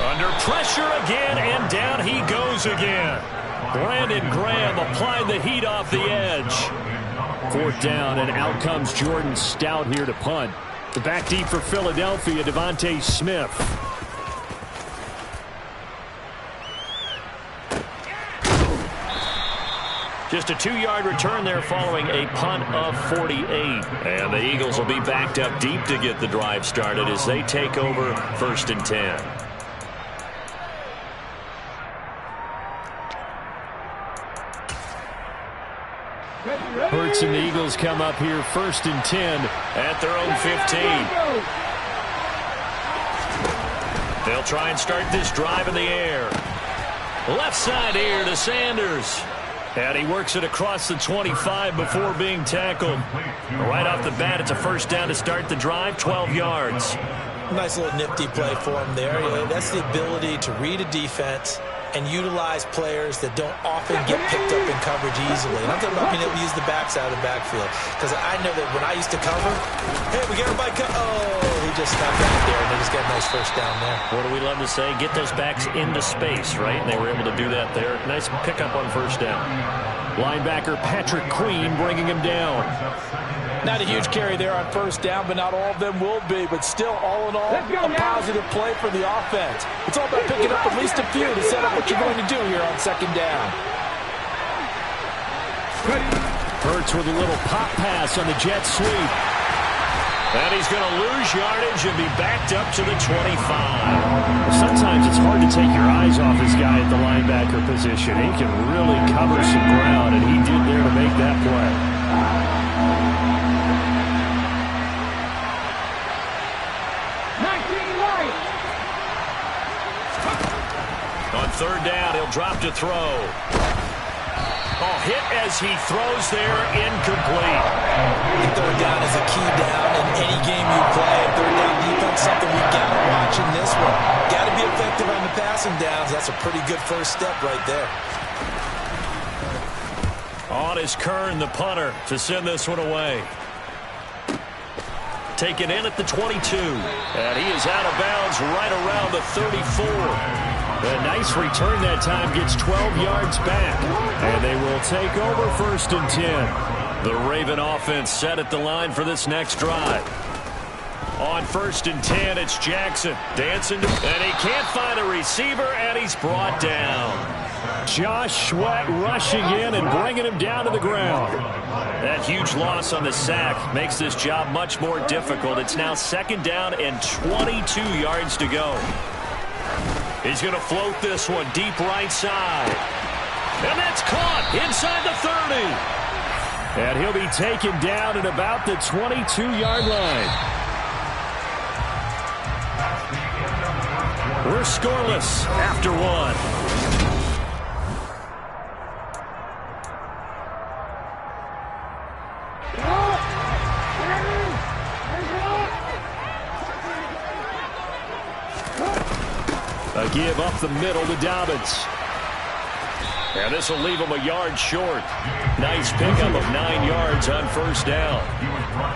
Under pressure again, and down he goes again. Brandon Graham applied the heat off the edge. 4th down, and out comes Jordan Stout here to punt. The back deep for Philadelphia, Devontae Smith. Just a 2-yard return there following a punt of 48. And the Eagles will be backed up deep to get the drive started as they take over 1st and 10. Hurts and the Eagles come up here 1st and 10 at their own 15. They'll try and start this drive in the air. Left side here to Sanders. And he works it across the 25 before being tackled. Right off the bat, it's a first down to start the drive, 12 yards. Nice little nifty play for him there. That's the ability to read a defense and utilize players that don't often get picked up in coverage easily. And I'm talking about being able to use the backside of the backfield. Because I know that when I used to cover, hey, we got everybody he just snapped out there, and they just got a nice first down there. What do we love to say? Get those backs into space, right? And they were able to do that there. Nice pickup on first down. Linebacker Patrick Queen bringing him down. Not a huge carry there on first down, but not all of them will be. But still, all in all, a positive play for the offense. It's all about picking up at least a few to set up what you're going to do here on 2nd down. Hurts with a little pop pass on the jet sweep. And he's going to lose yardage and be backed up to the 25. Sometimes it's hard to take your eyes off this guy at the linebacker position. He can really cover some ground, and he did there to make that play. On 3rd down, he'll drop to throw. Hit as he throws there, incomplete. 3rd down is a key down in any game you play. 3rd down defense, something we've got to watch in this one. Got to be effective on the passing downs. That's a pretty good first step right there. On is Kern, the punter, to send this one away. Taken in at the 22. And he is out of bounds right around the 34. A nice return that time, gets 12 yards back. And they will take over 1st and 10. The Raven offense set at the line for this next drive. On 1st and 10, it's Jackson dancing, and he can't find a receiver, and he's brought down. Josh Sweat rushing in and bringing him down to the ground. That huge loss on the sack makes this job much more difficult. It's now 2nd down and 22 yards to go. He's going to float this one deep right side. And that's caught inside the 30. And he'll be taken down at about the 22-yard line. We're scoreless after 1. A give up the middle to Dobbins. And this will leave him a yard short. Nice pickup of 9 yards on 1st down.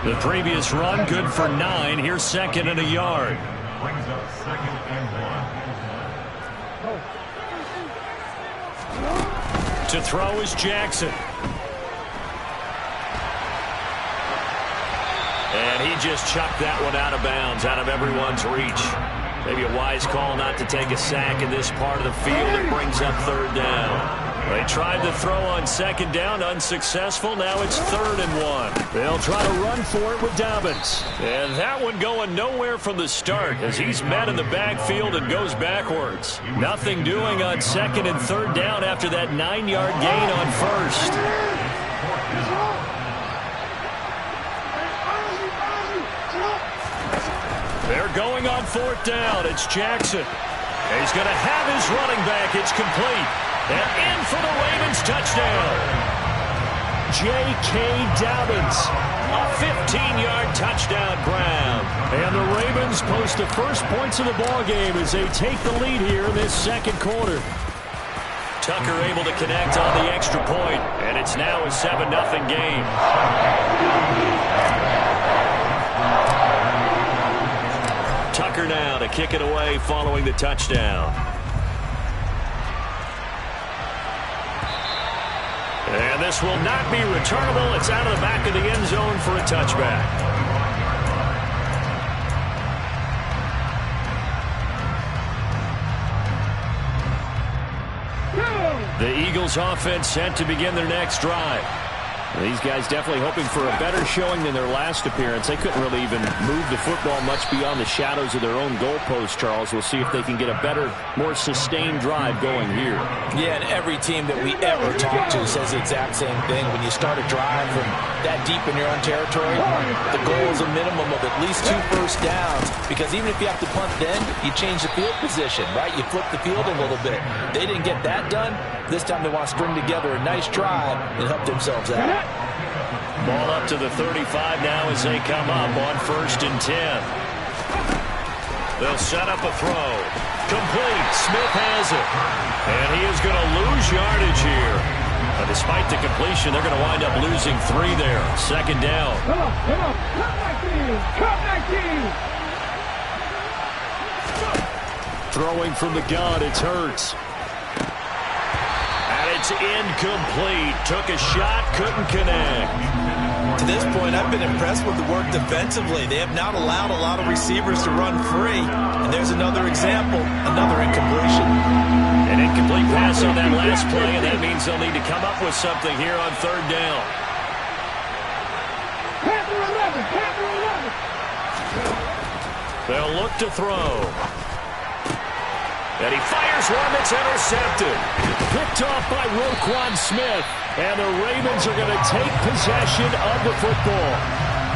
The previous run good for 9. Here's 2nd and a yard. Brings up 2nd and 1. To throw is Jackson. And he just chucked that one out of bounds, out of everyone's reach. Maybe a wise call not to take a sack in this part of the field. It brings up 3rd down. They tried to throw on 2nd down, unsuccessful. Now it's 3rd and 1. They'll try to run for it with Dobbins. And that one going nowhere from the start as he's met in the backfield and goes backwards. Nothing doing on 2nd and 3rd down after that 9-yard gain on 1st. They're going on 4th down. It's Jackson. He's going to have his running back. It's complete. And in for the Ravens touchdown. J.K. Dobbins. A 15-yard touchdown grab. And the Ravens post the first points of the ballgame as they take the lead here in this 2nd quarter. Tucker able to connect on the extra point, and it's now a 7-0 game. Tucker now to kick it away following the touchdown. And this will not be returnable. It's out of the back of the end zone for a touchback. The Eagles offense set to begin their next drive. These guys definitely hoping for a better showing than their last appearance. They couldn't really even move the football much beyond the shadows of their own goalpost, Charles. We'll see if they can get a better, more sustained drive going here. Yeah, and every team that we ever talk to says the exact same thing. When you start a drive from that deep in your own territory, the goal is a minimum of at least 2 first downs, because even if you have to punt then, you change the field position, right? You flip the field a little bit. They didn't get that done. This time they want to string together a nice drive and help themselves out. Ball up to the 35 now as they come up on 1st and 10. They'll set up a throw. Complete. Smith has it. And he is going to lose yardage here. But despite the completion, they're going to wind up losing 3 there. 2nd down. Come on. Cut 19. Throwing from the gun, it's Hurts. And it's incomplete. Took a shot, couldn't connect. To this point, I've been impressed with the work defensively. They have not allowed a lot of receivers to run free. And there's another example, another incompletion. An incomplete pass on that last play, and that means they'll need to come up with something here on 3rd down. Panther 11. They'll look to throw. And he fires one that's intercepted. Picked off by Roquan Smith. And the Ravens are going to take possession of the football.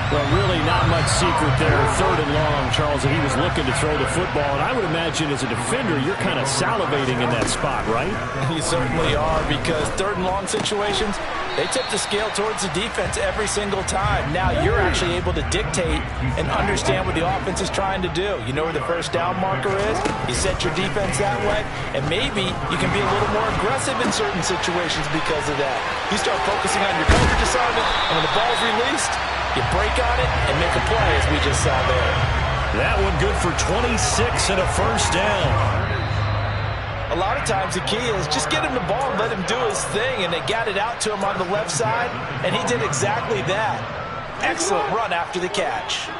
Well, really not much secret there. 3rd and long, Charles, and he was looking to throw the football. And I would imagine as a defender, you're kind of salivating in that spot, right? You certainly are, because 3rd and long situations, they tip the scale towards the defense every single time. Now you're actually able to dictate and understand what the offense is trying to do. You know where the first down marker is. You set your defense that way, and maybe you can be a little more aggressive in certain situations because of that. You start focusing on your coverage assignment, and when the ball's released, you break on it and make a play, as we just saw there. That one good for 26 and a 1st down. A lot of times the key is just get him the ball and let him do his thing, and they got it out to him on the left side, and he did exactly that. Excellent run after the catch.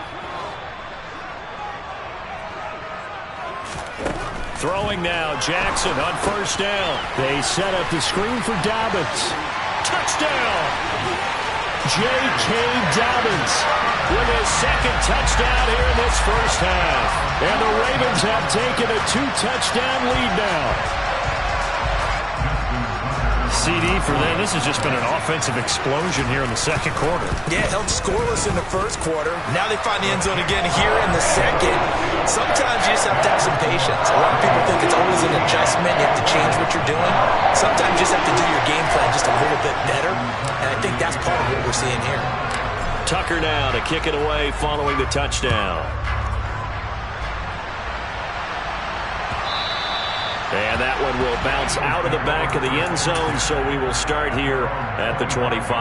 Throwing now, Jackson on first down. They set up the screen for Dobbins. Touchdown! J.K. Dobbins with his second touchdown here in this first half. And the Ravens have taken a 2-touchdown lead now. CD for them. This has just been an offensive explosion here in the second quarter. Yeah, held scoreless in the first quarter. Now they find the end zone again here in the second. Sometimes you just have to have some patience. A lot of people think it's always an adjustment. You have to change what you're doing. Sometimes you just have to do your game plan just a little bit better. And I think that's part of what we're seeing here. Tucker now to kick it away following the touchdown. And that one will bounce out of the back of the end zone, so we will start here at the 25.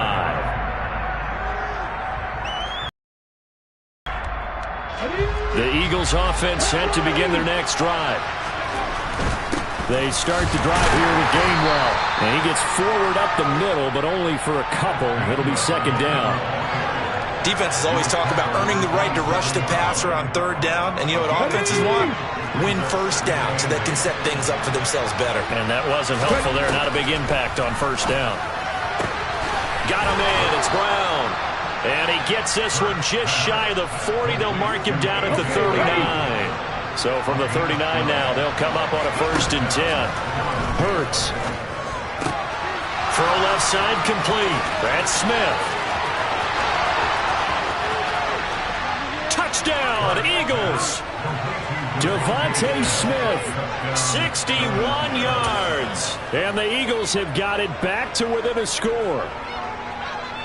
The Eagles offense set to begin their next drive. They start the drive here with Gainwell. And he gets forward up the middle, but only for a couple. It'll be second down. Defenses always talk about earning the right to rush the passer on third down. And you know what offenses want? Win first down so they can set things up for themselves better. And that wasn't helpful there. Not a big impact on first down. Got him in. It's Brown. And he gets this one just shy of the 40. They'll mark him down at the 39. So from the 39 now, they'll come up on a 1st and 10. Hurts. Throw left side complete. That's Smith. Touchdown, Eagles. Devontae Smith, 61 yards. And the Eagles have got it back to within a score.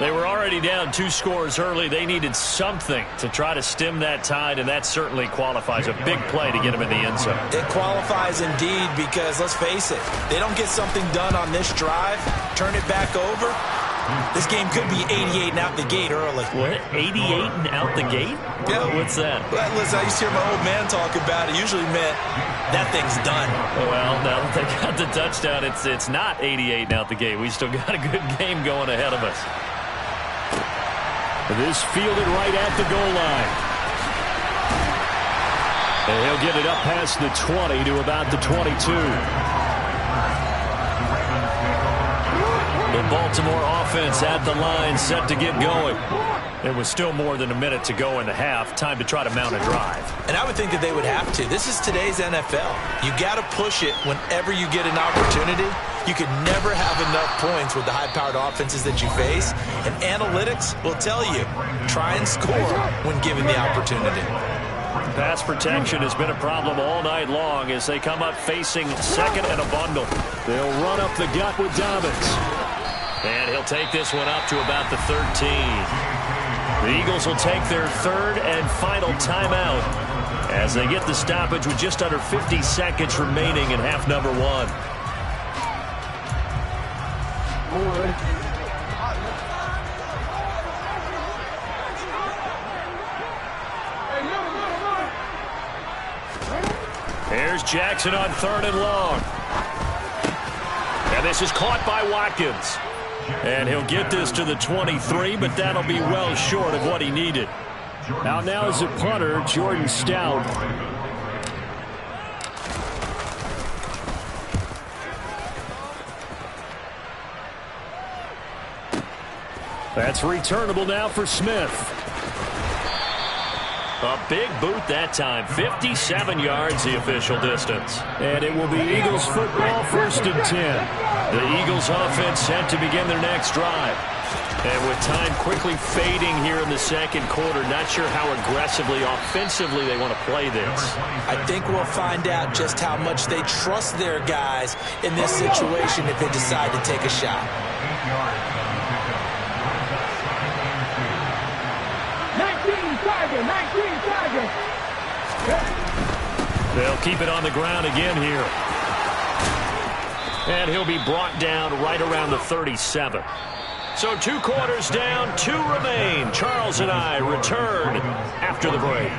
They were already down 2 scores early. They needed something to try to stem that tide, and that certainly qualifies. A big play to get them in the end zone. It qualifies indeed because, let's face it, they don't get something done on this drive, turn it back over, this game could be 88 and out the gate early. What? 88 and out the gate? Yeah. What's that? Well, listen, I used to hear my old man talk about it. Usually meant that thing's done. Well, now that they got the touchdown, it's not 88 and out the gate. We still got a good game going ahead of us. This fielded right at the goal line. And he'll get it up past the 20 to about the 22. The Baltimore offense at the line, set to get going. It was still more than a minute to go in the half. Time to try to mount a drive. And I would think that they would have to. This is today's NFL. You got to push it whenever you get an opportunity. You can never have enough points with the high-powered offenses that you face. And analytics will tell you, try and score when given the opportunity. Pass protection has been a problem all night long as they come up facing second and a bundle. They'll run up the gut with Dobbins. And he'll take this one up to about the 13. The Eagles will take their 3rd and final timeout as they get the stoppage with just under 50 seconds remaining in half number 1. Here's Jackson on 3rd and long. And this is caught by Watkins. And he'll get this to the 23, but that'll be well short of what he needed. Now is a punter, Jordan Stout. That's returnable now for Smith. A big boot that time. 57 yards the official distance. And it will be Eagles football, 1st and 10. The Eagles offense set to begin their next drive. And with time quickly fading here in the second quarter, not sure how aggressively, offensively they want to play this. I think we'll find out just how much they trust their guys in this situation if they decide to take a shot. 19 Tigers. They'll keep it on the ground again here. And he'll be brought down right around the 37. So 2 quarters down, 2 remain. Charles and I return after the break.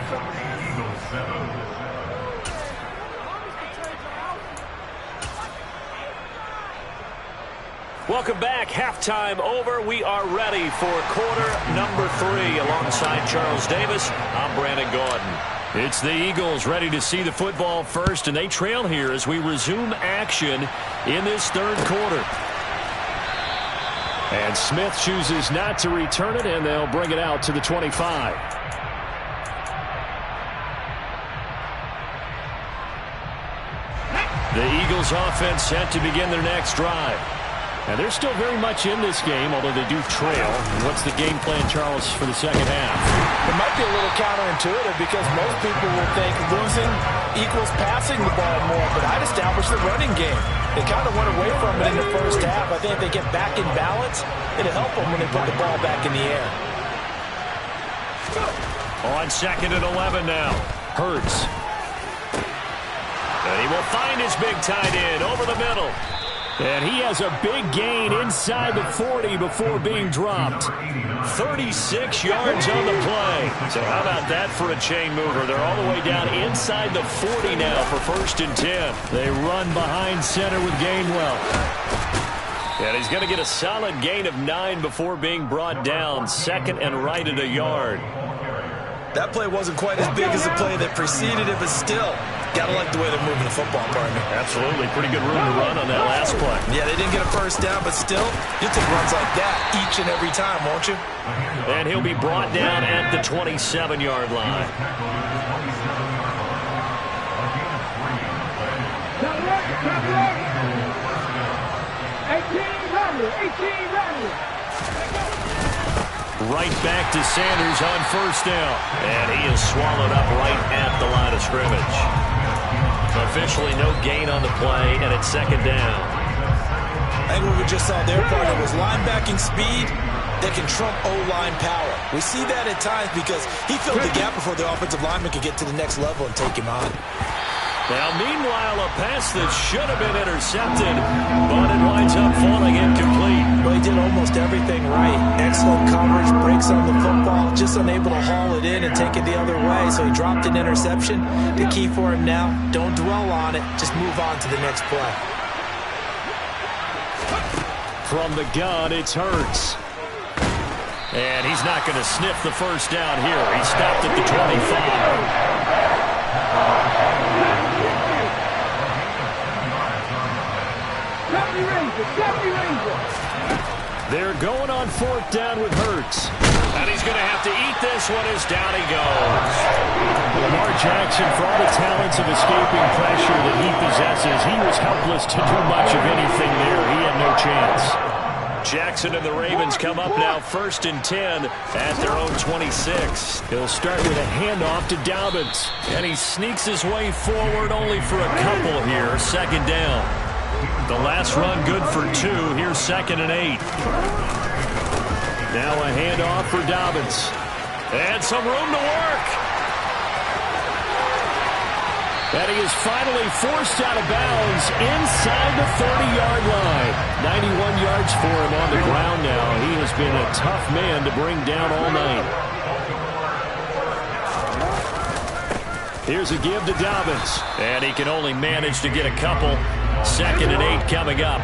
Welcome back. Halftime over. We are ready for quarter number 3. Alongside Charles Davis, I'm Brandon Gaudin. It's the Eagles ready to see the football first, and they trail here as we resume action in this third quarter. And Smith chooses not to return it, and they'll bring it out to the 25. The Eagles offense set to begin their next drive. And they're still very much in this game, although they do trail. What's the game plan, Charles, for the second half? It might be a little counterintuitive because most people will think losing equals passing the ball more, but I'd establish the running game. They kind of went away from it in the first half. I think if they get back in balance, it'll help them when they put the ball back in the air. On 2nd and 11 now. Hurts. And he will find his big tight end over the middle. And he has a big gain inside the 40 before being dropped. 36 yards on the play. So how about that for a chain mover? They're all the way down inside the 40 now for 1st and 10. They run behind center with Gainwell. And he's going to get a solid gain of 9 before being brought down. 2nd and right at a yard. That play wasn't quite as big as the play that preceded it, but still, got to like the way they're moving the football, partner. Absolutely. Pretty good room to run on that last play. Yeah, they didn't get a first down, but still, you'll take runs like that each and every time, won't you? And he'll be brought down at the 27-yard line. Right back to Sanders on 1st down. And he is swallowed up right at the line of scrimmage. Officially no gain on the play, and it's 2nd down. I think what we just saw there, partner, was linebacking speed that can trump O-line power. We see that at times because he filled the gap before the offensive lineman could get to the next level and take him on. Now, meanwhile, a pass that should have been intercepted, but it winds up falling incomplete. Well, he did almost everything right. Excellent coverage, breaks on the football, just unable to haul it in and take it the other way, so he dropped an interception. The key for him now, don't dwell on it, just move on to the next play. From the gun, it's Hurts. And he's not going to sniff the first down here. He stopped at the 25. They're going on 4th down with Hurts. And he's going to have to eat this one as down he goes. Lamar Jackson, for all the talents of escaping pressure that he possesses, he was helpless to do much of anything there. He had no chance. Jackson and the Ravens come up now 1st and 10 at their own 26. He'll start with a handoff to Dobbins. And he sneaks his way forward only for a couple here. 2nd down. The last run good for 2. Here's 2nd and 8. Now a handoff for Dobbins. And some room to work. And he is finally forced out of bounds inside the 30-yard line. 91 yards for him on the ground now. He has been a tough man to bring down all night. Here's a give to Dobbins. And he can only manage to get a couple. 2nd and 8 coming up.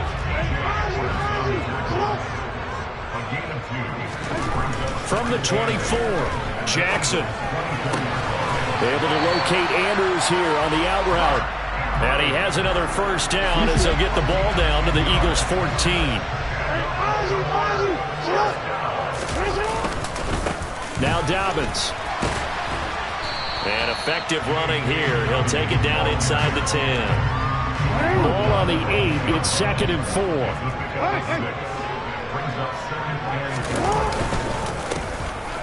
From the 24, Jackson. Able to locate Andrews here on the out route. And he has another first down as they'll get the ball down to the Eagles' 14. Now Dobbins. And effective running here. He'll take it down inside the 10. Ball on the 8. It's 2nd and 4.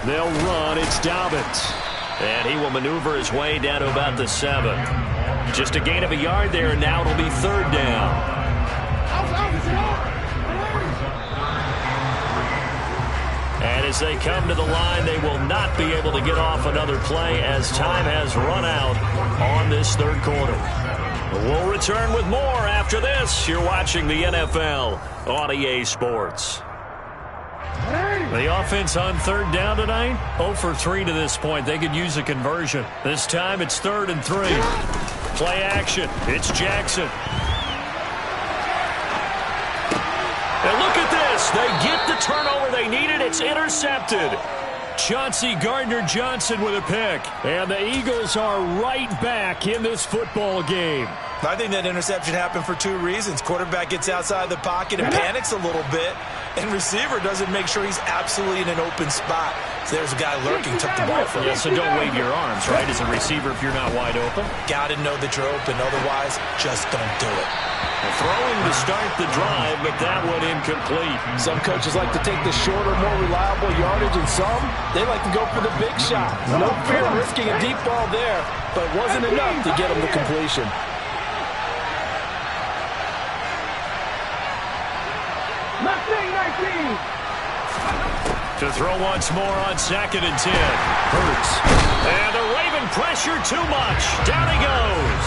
They'll run. It's Dobbins. And he will maneuver his way down to about the 7. Just a gain of a yard there, and now it'll be 3rd down. And as they come to the line, they will not be able to get off another play as time has run out on this 3rd quarter. We'll return with more after this. You're watching the NFL on EA Sports. The offense on 3rd down tonight, 0 for 3 to this point. They could use a conversion. This time it's 3rd and 3. Play action. It's Jackson. And look at this. They get the turnover they needed. It's intercepted. Chauncey Gardner-Johnson with a pick. And the Eagles are right back in this football game. I think that interception happened for two reasons. Quarterback gets outside the pocket and panics a little bit, and receiver doesn't make sure he's absolutely in an open spot. So there's a guy lurking, took the ball from him. Yeah, so don't wave your arms, right, as a receiver if you're not wide open. Got to know that you're open. Otherwise, just don't do it. Throwing to start the drive, but that one incomplete. Some coaches like to take the shorter, more reliable yardage, and some, they like to go for the big shot. No fear of risking a deep ball there, but it wasn't enough to get him the completion. To throw once more on 2nd and 10. Hurts. And the Raven pressure too much. Down he goes.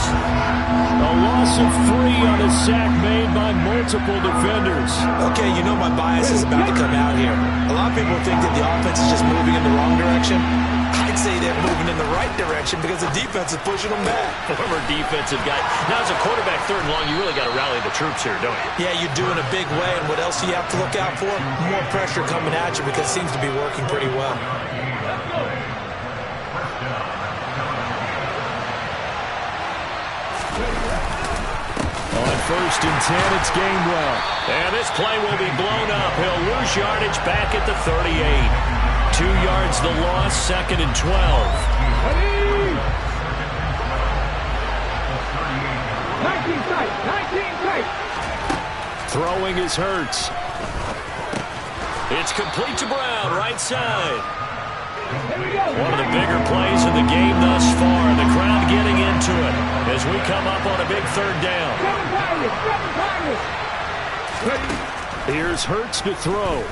A loss of 3 on a sack made by multiple defenders. Okay, you know my bias is about to come out here. A lot of people think that the offense is just moving in the wrong direction. I'd say they're moving in the right direction because the defense is pushing them back. Former defensive guy. Now, as a quarterback, 3rd and long, you really got to rally the troops here, don't you? Yeah, you do in a big way. And what else do you have to look out for? More pressure coming at you because it seems to be working pretty well. On 1st and 10, it's Gainwell. And this play will be blown up. He'll lose yardage back at the 38. 2 yards the loss, 2nd and 12. 19 tight. Throwing is Hurts. It's complete to Brown, right side. One of the bigger plays in the game thus far. The crowd getting into it as we come up on a big 3rd down. Here's Hurts to throw.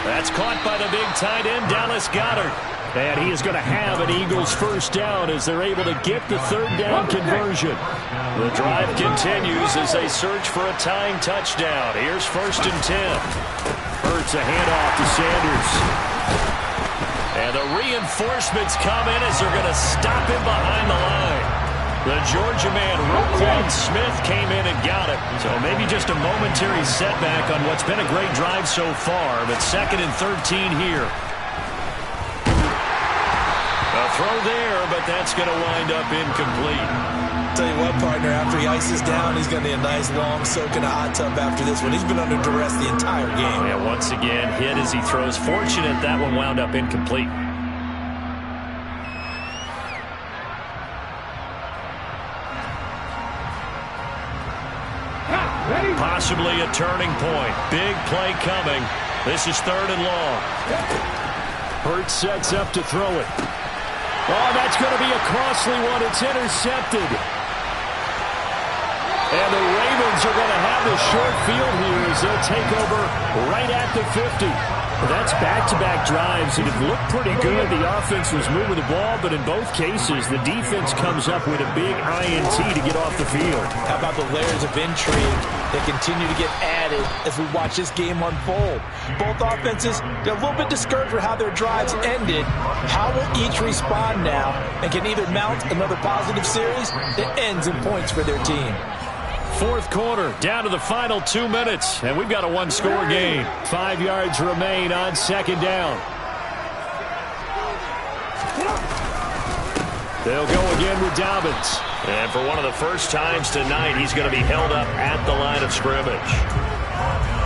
That's caught by the big tight end, Dallas Goedert. And he is going to have an Eagles 1st down as they're able to get the 3rd down conversion. The drive continues as they search for a tying touchdown. Here's 1st and 10. Hurts a handoff to Sanders. And the reinforcements come in as they're going to stop him behind the line. The Georgia man, Roquan Smith, came in and got it. So maybe just a momentary setback on what's been a great drive so far, but 2nd and 13 here. A throw there, but that's going to wind up incomplete. Tell you what, partner, after he ices down, he's going to need a nice long soak in a hot tub after this one. He's been under duress the entire game. Yeah, once again, hit as he throws. Fortunate that one wound up incomplete. Possibly a turning point. Big play coming. This is 3rd and long. Hurts sets up to throw it. Oh, that's going to be a costly one. It's intercepted. And the Ravens are going to have the short field here as they'll take over right at the 50. That's back-to-back drives that have looked pretty good. The offense was moving the ball, but in both cases, the defense comes up with a big INT to get off the field. How about the layers of intrigue that continue to get added as we watch this game unfold? Both offenses, they're a little bit discouraged with how their drives ended. How will each respond now and can either mount another positive series that ends in points for their team? 4th quarter, down to the final 2 minutes, and we've got a 1-score game. 5 yards remain on 2nd down. They'll go again with Dobbins. And for one of the first times tonight, he's going to be held up at the line of scrimmage.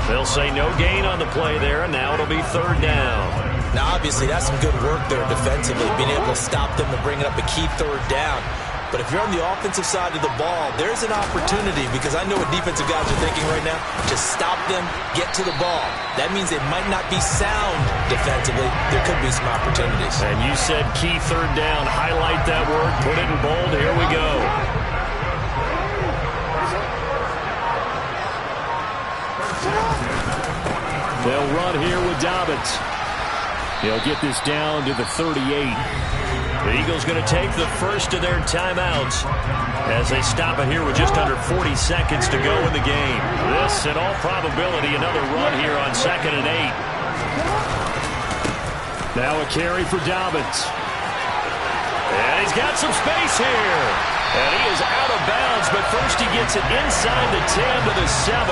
They'll say no gain on the play there, and now it'll be 3rd down. Now, obviously, that's some good work there defensively, being able to stop them and bring it up a key 3rd down. But if you're on the offensive side of the ball, there's an opportunity because I know what defensive guys are thinking right now. Just stop them, get to the ball. That means they might not be sound defensively. There could be some opportunities. And you said key 3rd down. Highlight that word. Put it in bold. Here we go. They'll run here with Dobbins. He'll get this down to the 38. The Eagles going to take the first of their timeouts as they stop it here with just under 40 seconds to go in the game. This, in all probability, another run here on 2nd and 8. Now a carry for Dobbins. And he's got some space here. And he is out of bounds, but first he gets it inside the 10 to the 7.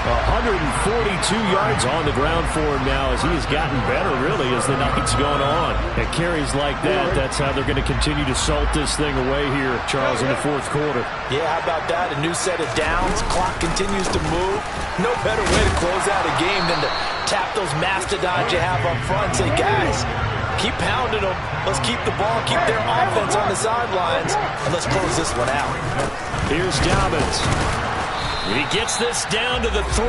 142 yards on the ground for him now as he has gotten better, really, as the night's gone on. And carries like that, that's how they're going to continue to salt this thing away here, Charles, in the fourth quarter. Yeah, how about that? A new set of downs. Clock continues to move. No better way to close out a game than to tap those mastodons you have up front and say, guys, keep pounding them. Let's keep the ball, keep their offense on the sidelines, and let's close this one out. Here's Dobbins. He gets this down to the 3.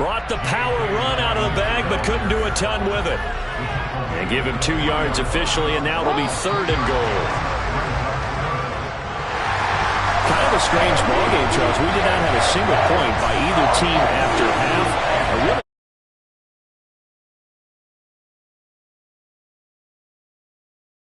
Brought the power run out of the bag, but couldn't do a ton with it. And give him 2 yards officially, and now it'll be 3rd and goal. Kind of a strange ballgame, Charles. We did not have a single point by either team after half.